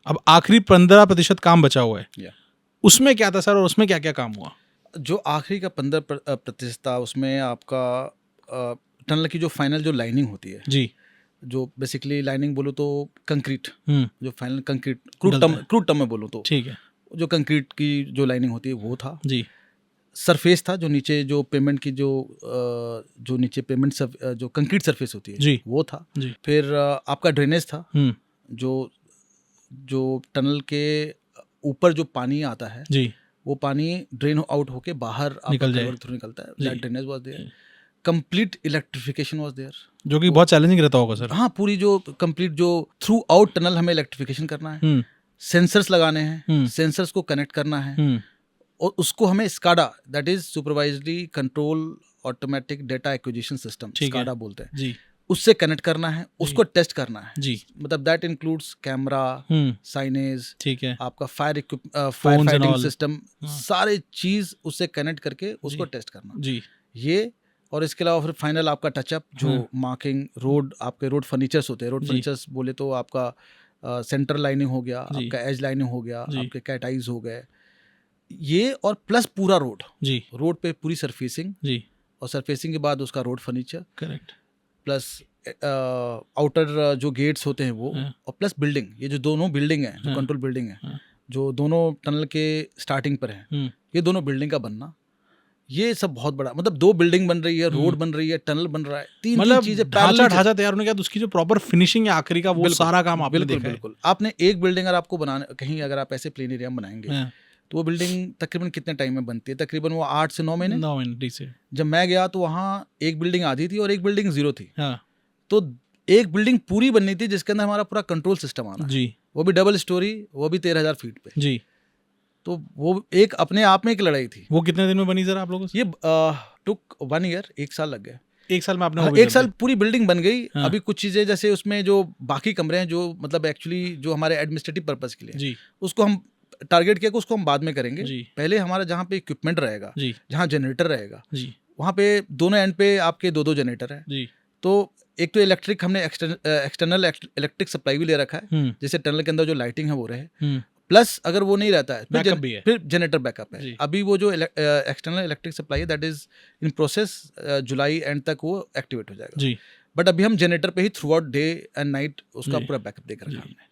S1: अब आखिरी 15% काम बचा हुआ है उसमें क्या था सर और उसमें क्या क्या काम हुआ।
S2: जो आखिरी का 15% था उसमें आपका टनल की जो फाइनल जो लाइनिंग होती है
S1: जी
S2: जो बेसिकली लाइनिंग बोलो तो कंक्रीट जो फाइनल कंक्रीट क्रूड टर्म में बोलो तो
S1: ठीक है
S2: जो कंक्रीट की जो लाइनिंग होती है वो था
S1: जी
S2: सरफेस था जो नीचे जो पेमेंट की जो नीचे पेमेंट जो कंक्रीट सरफेस होती है
S1: जी
S2: वो था
S1: जी
S2: फिर आपका ड्रेनेज था जो टनल के ऊपर जो पानी आता है
S1: जी
S2: वो पानी ड्रेन आउट होके बाहर
S1: निकल जाए
S2: थ्रू निकलता है that drainage was there complete electrification was there
S1: जो कि बहुत चैलेंजिंग रहता होगा सर।
S2: हाँ पूरी जो कंप्लीट जो थ्रू आउट टनल हमें इलेक्ट्रिफिकेशन करना है सेंसर्स लगाने हैं सेंसर्स को कनेक्ट करना है और उसको हमें SCADA that is supervisory control automatic data acquisition system SCADA बोलते हैं
S1: जी
S2: उससे कनेक्ट करना है उसको टेस्ट करना है
S1: जी
S2: मतलब दैट इंक्लूड्स कैमरा साइनेज
S1: ठीक है
S2: आपका फायर फाइटिंग सिस्टम सारे चीज उससे कनेक्ट करके उसको टेस्ट करना
S1: जी
S2: ये और इसके अलावा फिर फाइनल आपका टचअप जो मार्किंग रोड आपके रोड फर्नीचर्स होते हैं रोड फर्नीचर्स बोले तो आपका सेंटर लाइनिंग हो गया आपका एज लाइनिंग हो गया आपके कैट आइज हो गए ये और प्लस पूरा रोड पे पूरी सरफेसिंग
S1: जी
S2: और सरफेसिंग के बाद उसका road furniture
S1: correct
S2: plus outer जो गेट्स होते हैं वो और प्लस बिल्डिंग ये जो दोनों बिल्डिंग है जो कंट्रोल बिल्डिंग है जो दोनों टनल के स्टार्टिंग पर है ये दोनों बिल्डिंग का बनना ये सब बहुत बड़ा मतलब 2 बिल्डिंग बन रही है रोड बन रही है टनल बन रहा है तीन चीजें
S1: ढांचा तैयार होने के बाद उसकी जो प्रॉपर फिनिशिंग है आखिरी का वो सारा काम आपने देखा है।
S2: बिल्कुल आपने एक बिल्डिंग अगर आपको बनाने कहीं अगर आप ऐसे प्लेन एरिया में बनाएंगे तो वो बिल्डिंग तकरीबन कितने टाइम में बनती है तकरीबन वो 8 से 9 महीने से। जब मैं गया तो वहाँ एक बिल्डिंग आधी थी और एक बिल्डिंग 0 थी तो एक बिल्डिंग पूरी बननी थी जिसके अंदर हमारा पूरा कंट्रोल सिस्टम आना जी वो भी डबल स्टोरी वो भी 13,000 फीट पे जी तो वो एक अपने आप में एक लड़ाई थी।
S1: वो कितने दिन में बनी सर आप लोगों से?
S2: ये टुक 1 ईयर 1 साल लग गए
S1: एक साल में आपने
S2: हाँ,
S1: वो भी
S2: एक
S1: कर
S2: साल
S1: दिया।
S2: पूरी बिल्डिंग बन गई।
S1: हाँ।
S2: अभी कुछ चीज़ें जैसे उसमें जो बाकी कमरे हैं जो मतलब एक्चुअली जो हमारे एडमिनिस्ट्रेटिव पर्पस के लिए
S1: जी
S2: उसको हम टारगेट किया कि उसको हम बाद में करेंगे।
S1: जी
S2: पहले हमारा जहाँ पे इक्विपमेंट रहेगा,
S1: जी
S2: जहाँ जनरेटर रहेगा,
S1: जी
S2: वहाँ पे दोनों एंड पे आपके 2-2 जनरेटर हैं।
S1: जी।
S2: तो एक तो इलेक्ट्रिक हमने एक्सटर्नल इलेक्ट्रिक सप्लाई भी ले रखा है, जैसे टनल के अंदर जो लाइटिंग है वो रहे। प्लस अगर वो नहीं रहता है
S1: Backup भी है।
S2: फिर जनरेटर बैकअप है।
S1: जी।
S2: अभी वो जो एक्सटर्नल इलेक्ट्रिक सप्लाई है that is in process, July and तक वो एक्टिवेट हो जाएगा।
S1: जी
S2: बट अभी हम जनरेटर पे ही throughout day and night उसका
S1: जी।
S2: पूरा बैकअप देकर
S1: जी।
S2: रखा हमने।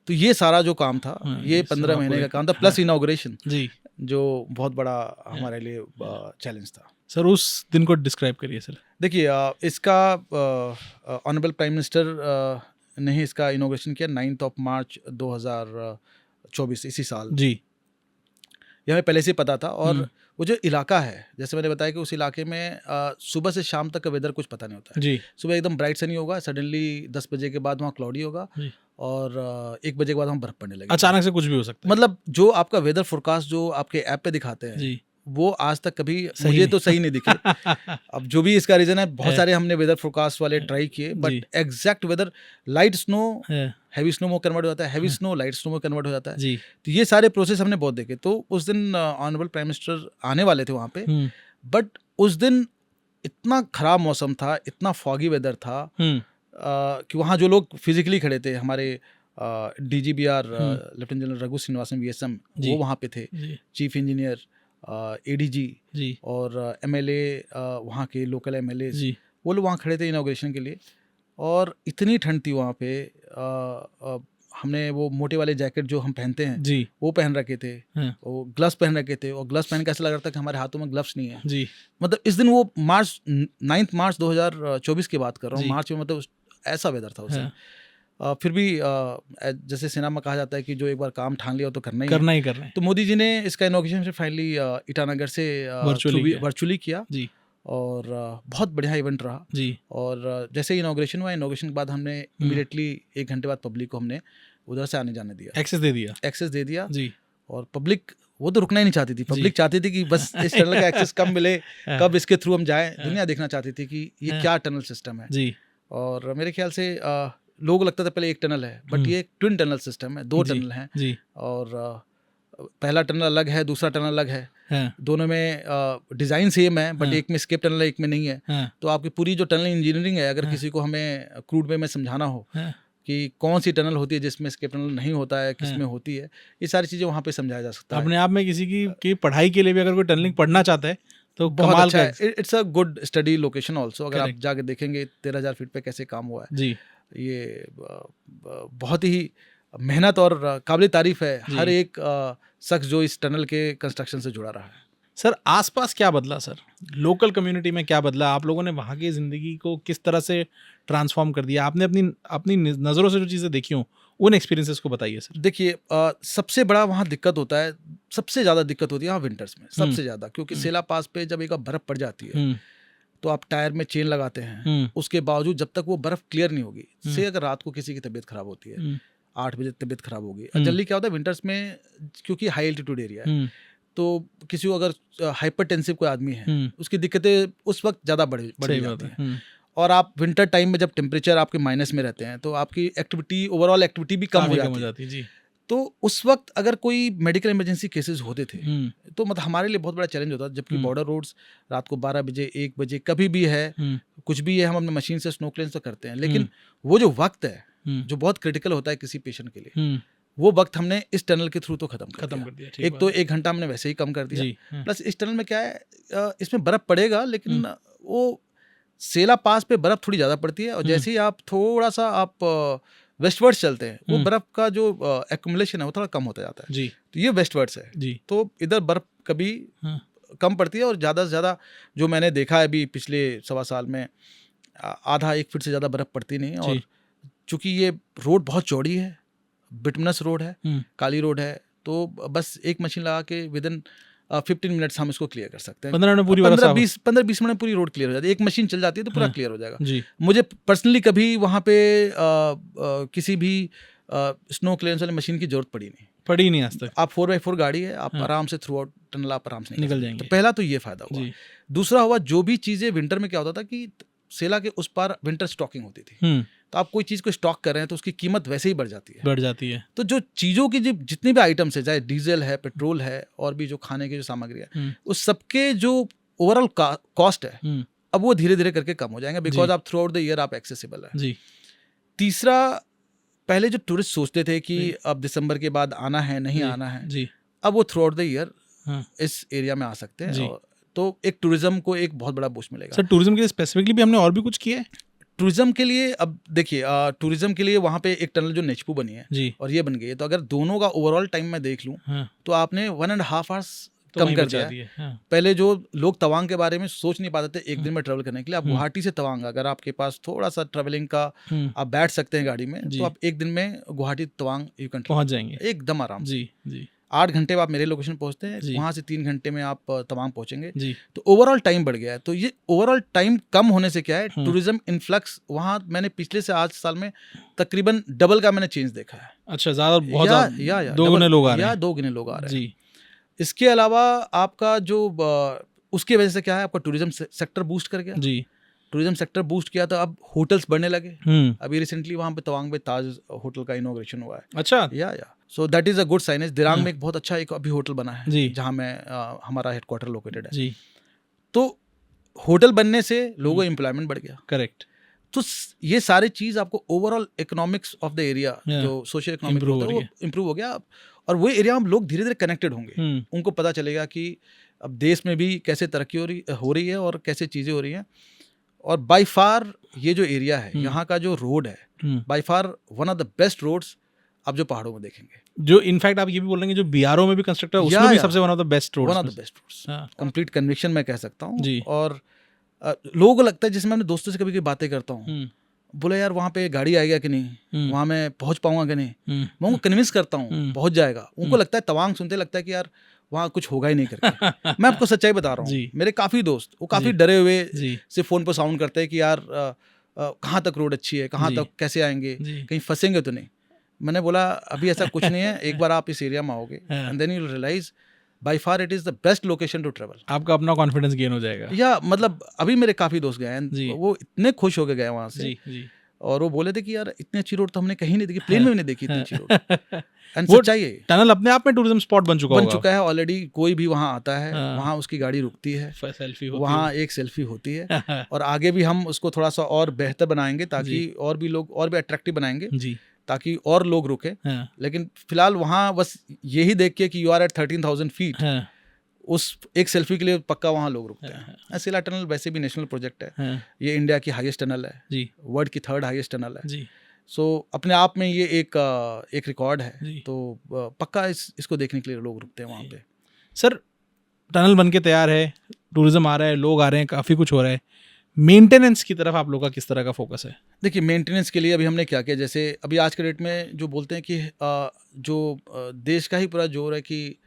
S2: तो ये सारा जो काम था,
S1: हाँ,
S2: ये
S1: ये सब
S2: 15
S1: आपको
S2: महीने का
S1: देखना
S2: काम था,
S1: था।
S2: प्लस इनॉग्रेशन
S1: जी।
S2: जो बहुत बड़ा हमारे लिए चैलेंज था।
S1: सर उस दिन को डिस्क्राइब करिए सर।
S2: देखिए इसका ऑनरेबल प्राइम मिनिस्टर ने ही इसका इनॉग्रेशन किया 9 मार्च 2024 इसी साल।
S1: जी
S2: ये हमें पहले से ही पता था। और वो जो इलाका है, जैसे मैंने बताया कि उस इलाके में सुबह से शाम तक का वेदर कुछ पता नहीं होता है।
S1: जी
S2: सुबह एकदम ब्राइट सनी होगा, सडनली 10 बजे के बाद वहाँ क्लाउडी होगा
S1: जी।
S2: और 1 बजे के बाद वहाँ बर्फ पड़ने लगेगी।
S1: अचानक से कुछ भी हो सकता है।
S2: मतलब जो आपका वेदर फोरकास्ट जो आपके ऐप पे दिखाते हैं
S1: जी
S2: वो आज तक कभी
S1: सही
S2: मुझे
S1: नहीं।
S2: तो सही नहीं दिखे। अब जो भी इसका रीजन है, बहुत
S1: है।
S2: सारे हमने वेदर फोरकास्ट वाले ट्राई किए,
S1: जी।
S2: But exact weather, light snow
S1: है।
S2: हैवी स्नो में कन्वर्ट हो जाता है, हैवी स्नो लाइट स्नो में कन्वर्ट हो जाता है।
S1: जी
S2: तो ये सारे प्रोसेस हमने बहुत देखे। तो उस दिन ऑनरेबल प्राइम मिनिस्टर आने वाले थे वहाँ पे, बट उस दिन इतना खराब मौसम था, इतना फॉगी वेदर था कि वहाँ जो लोग फिजिकली खड़े थे, हमारे DGBR lieutenant general Raghu Srinivasan VSM
S1: जी।
S2: वो वहाँ पे थे,
S1: जी
S2: चीफ इंजीनियर ADG
S1: जी
S2: और MLA वहाँ के लोकल MLA
S1: जी
S2: वो लोग वहाँ खड़े थे इनॉग्रेशन के लिए। और इतनी ठंड थी वहाँ पे, हमने वो मोटे वाले जैकेट जो हम पहनते हैं
S1: जी
S2: वो पहन रखे थे,
S1: हाँ।
S2: वो ग्लव्स पहन रखे थे, और ग्लव्स पहन के ऐसा लग रहा था कि हमारे हाथों में ग्लव्स नहीं है।
S1: जी
S2: मतलब इस दिन वो 9 मार्च 2024 की बात कर रहा हूँ,
S1: जी।
S2: मार्च में, मतलब ऐसा वेदर था उस दिन।
S1: हाँ।
S2: फिर भी जैसे सेना में कहा जाता है कि जो एक बार काम ठान लिया हो तो करना ही
S1: करना ही करना है।
S2: तो मोदी जी ने इसका इनॉग्रेशन फाइनली ईटानगर से वर्चुअली किया।
S1: जी
S2: और बहुत बढ़िया इवेंट रहा।
S1: जी
S2: और जैसे इनॉग्रेशन हुआ, इनॉग्रेशन के बाद हमने इमीडिएटली 1 घंटे बाद पब्लिक को हमने उधर से आने जाने दिया,
S1: एक्सेस दे दिया।
S2: एक्सेस दे दिया।
S1: जी
S2: और पब्लिक वो तो रुकना ही नहीं चाहती थी। पब्लिक चाहती थी कि बस इस टनल का एक्सेस कब मिले, कब इसके थ्रू हम जाएं। दुनिया देखना चाहती थी कि ये क्या टनल सिस्टम है।
S1: जी
S2: और मेरे ख्याल से लोग लगता था पहले एक टनल है, बट ये एक ट्विन टनल सिस्टम है, 2 टनल हैं।
S1: जी
S2: और पहला टनल अलग है, दूसरा टनल अलग है।
S1: हाँ।
S2: दोनों में डिज़ाइन सेम है, बट एक में स्केप टनल है, एक में नहीं है।
S1: हाँ।
S2: तो आपकी पूरी जो टनल इंजीनियरिंग है, अगर किसी को हमें क्रूड वे में समझाना हो
S1: हाँ।
S2: कि कौन सी टनल होती है जिसमें स्केप टनल नहीं होता है, किस में होती है, ये सारी चीज़ें वहाँ पे समझाया जा सकता है।
S1: अपने आप में किसी की पढ़ाई के लिए भी अगर कोई टनलिंग पढ़ना चाहता है तो
S2: बहुत
S1: कमाल
S2: अच्छा
S1: का
S2: है। It's a good study location also. अगर आप
S1: Correct.
S2: जाके देखेंगे 13,000 फीट पे कैसे काम हुआ है,
S1: जी
S2: ये बहुत ही मेहनत और काबिल तारीफ है हर एक शख्स जो इस टनल के कंस्ट्रक्शन से जुड़ा रहा है।
S1: सर आसपास क्या बदला सर, लोकल कम्युनिटी में क्या बदला, आप लोगों ने वहाँ की ज़िंदगी को किस तरह से ट्रांसफॉर्म कर दिया, आपने अपनी नज़रों से जो चीज़ें देखी हों उन एक्सपीरियंसेस को बताइए सर।
S2: देखिए सबसे बड़ा वहाँ दिक्कत होता है, सबसे ज़्यादा दिक्कत होती है वहाँ विंटर्स में, सबसे ज़्यादा, क्योंकि सेला पास पे जब एक बार बर्फ़ पड़ जाती है तो आप टायर में चेन लगाते हैं, उसके बावजूद जब तक वो बर्फ़ क्लियर नहीं होगी, से अगर रात को किसी की तबीयत ख़राब होती है, 8 बजे तबीयत ख़राब होगी, जल्दी क्या होता है विंटर्स में, क्योंकि हाई एल्टीट्यूड एरिया है, तो किसी को अगर हाइपरटेंसिव कोई आदमी है उसकी दिक्कतें उस वक्त ज़्यादा बढ़ जाती हैं। और आप विंटर टाइम में जब टेम्परेचर आपके माइनस में रहते हैं तो आपकी एक्टिविटी, ओवरऑल एक्टिविटी भी कम हो जाती है।
S1: जी।
S2: तो उस वक्त अगर कोई मेडिकल इमरजेंसी केसेस होते थे तो मतलब हमारे लिए बहुत बड़ा चैलेंज होता था, जबकि बॉर्डर रोड्स रात को 12 बजे 1 बजे कभी भी है, कुछ भी है, हम अपने मशीन से स्नो क्लेंस तो करते हैं, लेकिन वो जो वक्त है जो बहुत क्रिटिकल होता है किसी पेशेंट के लिए, वो वक्त हमने इस टनल के थ्रू तो खत्म कर दिया। एक तो 1 घंटा हमने वैसे ही कम कर दिया, प्लस इस टनल में क्या है, इसमें बर्फ़ पड़ेगा लेकिन वो सेला पास पे बर्फ़ थोड़ी ज़्यादा पड़ती है, और जैसे ही आप थोड़ा सा आप वेस्टवर्ड्स चलते हैं वो बर्फ़ का जो एक्युमुलेशन है वो थोड़ा कम होता जाता है जी। तो ये वेस्टवर्ड्स है जी। तो इधर बर्फ़ कभी कम पड़ती है, और ज़्यादा से ज़्यादा जो मैंने देखा है अभी पिछले 1.25 साल में, आधा 1 फीट से ज़्यादा बर्फ़ पड़ती नहीं। और चूँकि ये रोड बहुत चौड़ी है, बिटुमिनस रोड है, काली रोड है, तो बस एक मशीन लगा के विदिन 15 मिनट्स हम इसको क्लियर कर सकते हैं। 15-20 मिनट पूरी रोड क्लियर हो जाती है, एक मशीन चल जाती है तो पूरा क्लियर हो जाएगा जी। मुझे पर्सनली कभी वहाँ पे किसी भी स्नो क्लियरेंस वाली मशीन की जरूरत
S1: पड़ी नहीं आज तक।
S2: आप 4x4 गाड़ी है, आप आराम से थ्रू आउट टनल आप आराम से
S1: निकल जाएंगे।
S2: तो पहला तो ये फायदा हुआ। दूसरा हुआ, जो भी चीजें विंटर में क्या होता था कि सेला के उस पार विंटर स्टॉकिंग होती थी, तो आप कोई चीज को स्टॉक कर रहे हैं तो उसकी कीमत वैसे ही बढ़ जाती है। तो जो चीजों की जितनी भी आइटम्स है, चाहे डीजल है, पेट्रोल है, और भी जो खाने की जो सामग्री है, उस सबके जो ओवरऑल कॉस्ट है अब वो धीरे धीरे करके कम हो जाएंगे, बिकॉज आप थ्रू आउट द ईयर आप एक्सेसिबल है। तीसरा, पहले जो टूरिस्ट सोचते थे कि अब दिसंबर के बाद आना है, नहीं आना है, अब वो थ्रू आउट द ईयर इस एरिया में आ सकते हैं, तो एक टूरिज्म को एक बहुत बड़ा बूस्ट मिलेगा।
S1: सर, टूरिज्म के लिए स्पेसिफिकली भी हमने और भी कुछ किया है?
S2: टूरिज्म के लिए अब देखिए, टूरिज्म के लिए वहाँ पे एक टनल जो नेचपू बनी है और ये बन गई है, तो अगर दोनों का ओवरऑल टाइम मैं देख लूँ तो आपने 1.5 आवर्स कम कर दिया है। पहले जो लोग तवांग के बारे में सोच नहीं पाते थे एक दिन में ट्रेवल करने के लिए, आप गुवाहाटी से तवांग, अगर आपके पास थोड़ा सा ट्रेवलिंग का आप बैठ सकते हैं गाड़ी में, तो आप एक दिन में गुवाहाटी तवांग यू कैन
S1: पहुंच जाएंगे
S2: एकदम आराम से। 8 घंटे में आप मेरे लोकेशन पहुंचते हैं, वहां से 3 घंटे में आप तवांग पहुंचेंगे, तो ओवरऑल टाइम बढ़ गया है। तो ये ओवरऑल टाइम कम होने से क्या है, टूरिज्म इनफ्लक्स वहां मैंने पिछले से आज साल में तकरीबन डबल का मैंने चेंज देखा है।
S1: अच्छा, ज्यादा बहुत ज्यादा, 2 गुने लोग आ रहे हैं।
S2: 2 गुने लोग आ रहे हैं। इसके अलावा आपका जो उसकी वजह से क्या है, आपका टूरिज्म सेक्टर बूस्ट कर गया। टूरिज्म सेक्टर बूस्ट किया तो अब होटल्स बढ़ने लगे। अभी रिसेंटली वहाँ पे तवांग में ताज होटल का इनॉग्रेशन हुआ है।
S1: अच्छा,
S2: या so that is a good signage. Dirang में एक बहुत अच्छा एक अभी होटल बना है जहाँ में हमारा हेडक्वार्टर लोकेटेड है। तो होटल बनने से लोगों का एम्प्लॉयमेंट बढ़ गया।
S1: करेक्ट।
S2: तो ये सारी चीज आपको overall economics of the area जो सोशल इकोनॉमिक होता है वो इम्प्रूव हो गया, और वो एरिया में लोग धीरे धीरे कनेक्टेड होंगे। उनको पता चलेगा कि अब देश में भी कैसे तरक्की हो रही है और कैसे चीज़ें हो रही हैं। और बाय फार ये जो एरिया है, यहाँ का जो रोड है, by far one of the best roads आप जो पहाड़ों में देखेंगे।
S1: जो इनफैक्ट आप ये भी बोल रहे हैं जो बीआरओ में भी कंस्ट्रक्ट है, उसमें भी सबसे one of the best roads,
S2: complete conviction मैं कह सकता हूँ। और लोगों को लगता है, जैसे मैं अपने दोस्तों से कभी बातें करता हूँ, बोले यार वहाँ पे गाड़ी आएगा कि नहीं, वहाँ मैं पहुँच पाऊंगा कि नहीं, मैं उनको कन्विंस करता हूँ पहुँच जाएगा। उनको लगता है, तवांग सुनते लगता है कि यार वहाँ कुछ होगा ही नहीं करके। मैं आपको सच्चाई बता रहा हूँ, मेरे काफ़ी दोस्त वो काफ़ी डरे हुए से फ़ोन पर साउंड करते हैं कि यार कहाँ तक रोड अच्छी है, कहाँ तक कैसे आएंगे, कहीं फंसेंगे तो नहीं। मैंने बोला अभी ऐसा कुछ नहीं है, एक बार आप इस एरिया में आओगे and then you will realise by far it is the best location to travel.
S1: आपका अपना कॉन्फिडेंस गेन हो जाएगा।
S2: या मतलब अभी मेरे काफ़ी दोस्त गए हैं, वो इतने खुश होके गए वहाँ से, और वो बोले थे कि यार इतनी अच्छी रोड तो हमने कहीं नहीं देखी, प्लेन में भी नहीं देखी इतनी अच्छी रोड। एंड सच्चाई है,
S1: टनल अपने आप में टूरिज्म स्पॉट बन चुका है
S2: ऑलरेडी। कोई भी वहाँ आता है, वहाँ उसकी गाड़ी रुकती है, सेल्फी वहाँ एक सेल्फी होती है। और आगे भी हम उसको थोड़ा सा और बेहतर बनाएंगे, ताकि और भी लोग और भी अट्रैक्टिव बनाएंगे, ताकि और लोग रुके। लेकिन फिलहाल वहाँ बस यही देख के कि यू आर एट 13,000 फीट, उस एक सेल्फी के लिए पक्का वहाँ लोग रुकते हैं। सेला टनल वैसे भी नेशनल प्रोजेक्ट है, ये इंडिया की हाईएस्ट टनल है, वर्ल्ड की 3rd हाईएस्ट टनल है। सो अपने आप में ये एक रिकॉर्ड है, तो पक्का इसको देखने के लिए लोग रुकते हैं वहाँ पे।
S1: सर, टनल बन के तैयार है, टूरिज्म आ रहा है, लोग आ रहे हैं, काफ़ी कुछ हो रहा है, मेंटेनेंस की तरफ आप लोग का किस तरह का फोकस है?
S2: देखिए, मेंटेनेंस के लिए अभी हमने क्या किया, जैसे अभी आज के डेट में जो बोलते हैं कि जो देश का ही पूरा जोर है कि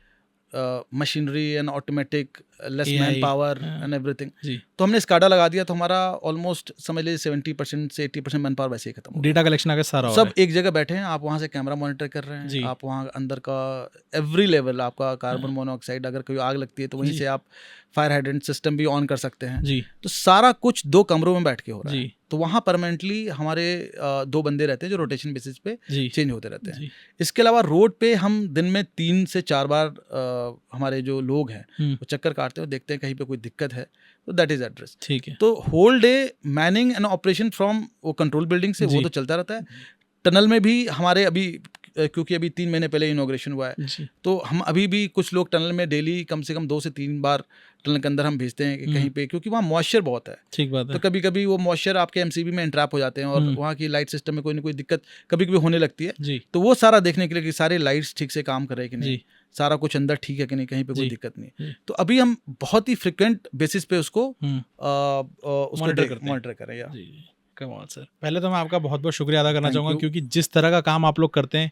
S2: machinery and automatic, less man power and everything, तो हमने स्काडा लगा दिया, तो हमारा ऑलमोस्ट समझ लीजिए 70% से 80% मैन पावर वैसे ही खत्म हो गया।
S1: डेटा कलेक्शन आगे सारा
S2: सब एक जगह बैठे हैं, आप वहाँ से कैमरा मॉनिटर कर रहे हैं, आप वहाँ अंदर का एवरी लेवल, आपका कार्बन मोनोऑक्साइड, अगर कोई आग लगती है तो वहीं से आप फायर हाइड्रेंट सिस्टम भी ऑन कर सकते हैं। तो सारा कुछ 2 कमरों में बैठ के हो रहा है। तो वहाँ परमानेंटली हमारे 2 बंदे रहते हैं जो रोटेशन बेसिस पे चेंज होते रहते हैं। इसके अलावा रोड पे हम दिन में 3 से 4 बार हमारे जो लोग हैं वो चक्कर काटते हैं, देखते हैं कहीं पे कोई दिक्कत है, तो दैट इज एड्रेस।
S1: ठीक है।
S2: तो whole day manning and operation from वो कंट्रोल बिल्डिंग से वो तो चलता रहता है। टनल में भी हमारे अभी, क्योंकि अभी 3 महीने पहले इनॉग्रेशन हुआ है, तो हम अभी भी कुछ लोग टनल में डेली कम से कम 2 से 3 बार टनल के अंदर हम भेजते हैं कि कहीं पे, क्योंकि वहाँ मॉइस्चर बहुत है।
S1: ठीक बात है।
S2: तो कभी कभी वो मॉइस्चर आपके एमसीबी में इंट्रैप हो जाते हैं और वहाँ की लाइट सिस्टम में कोई ना कोई दिक्कत कभी कभी होने लगती है। तो वो सारा देखने के लिए कि सारे लाइट्स ठीक से काम कर रहे हैं कि नहीं, सारा कुछ अंदर ठीक है कि नहीं, कहीं पे कोई दिक्कत नहीं। तो अभी हम बहुत ही फ्रिक्वेंट बेसिस पे उसको मॉनिटर करें।
S1: कमाल सर, पहले तो मैं आपका बहुत बहुत शुक्रिया अदा करना चाहूँगा, क्योंकि जिस तरह का काम आप लोग करते हैं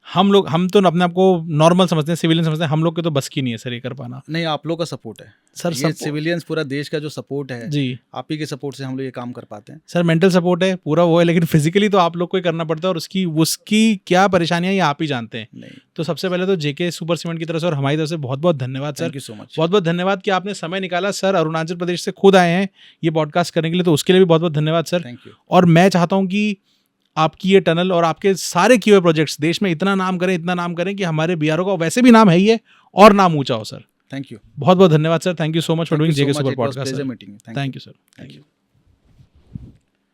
S1: हम तो अपने आप को नॉर्मल समझते हैं, सिविलियन समझते हैं, हम लोग के तो बस की नहीं है सर ये कर पाना।
S2: नहीं, आप लोग का सपोर्ट है
S1: सर
S2: ये सिविलियंस, पूरा देश का जो सपोर्ट है
S1: जी
S2: आप ही के सपोर्ट से हम लोग ये काम कर पाते हैं।
S1: सर, मेंटल सपोर्ट है पूरा वो है, लेकिन फिजिकली तो आप लोग को ही करना पड़ता है, और उसकी क्या परेशानियां ये आप ही जानते हैं।
S2: नहीं,
S1: तो सबसे पहले तो जेके सुपर सीमेंट की तरफ से और हमारी तरफ से बहुत बहुत धन्यवाद sir.
S2: Thank you so much.
S1: बहुत बहुत धन्यवाद कि आपने समय निकाला सर, अरुणाचल प्रदेश से खुद आए हैं ये पॉडकास्ट करने के लिए, तो उसके लिए भी बहुत बहुत धन्यवाद सर।
S2: Thank you.
S1: और मैं चाहता हूँ कि आपकी ये टनल और आपके सारे किए हुए प्रोजेक्ट्स देश में इतना नाम करें कि हमारे बीआरओ का वैसे भी नाम है ही है और नाम ऊंचा हो सर।
S2: थैंक यू,
S1: बहुत बहुत धन्यवाद sir. Thank you so much for doing JK super
S2: podcast
S1: podcast.
S2: Meeting.
S1: Thank you sir.
S2: Thank you.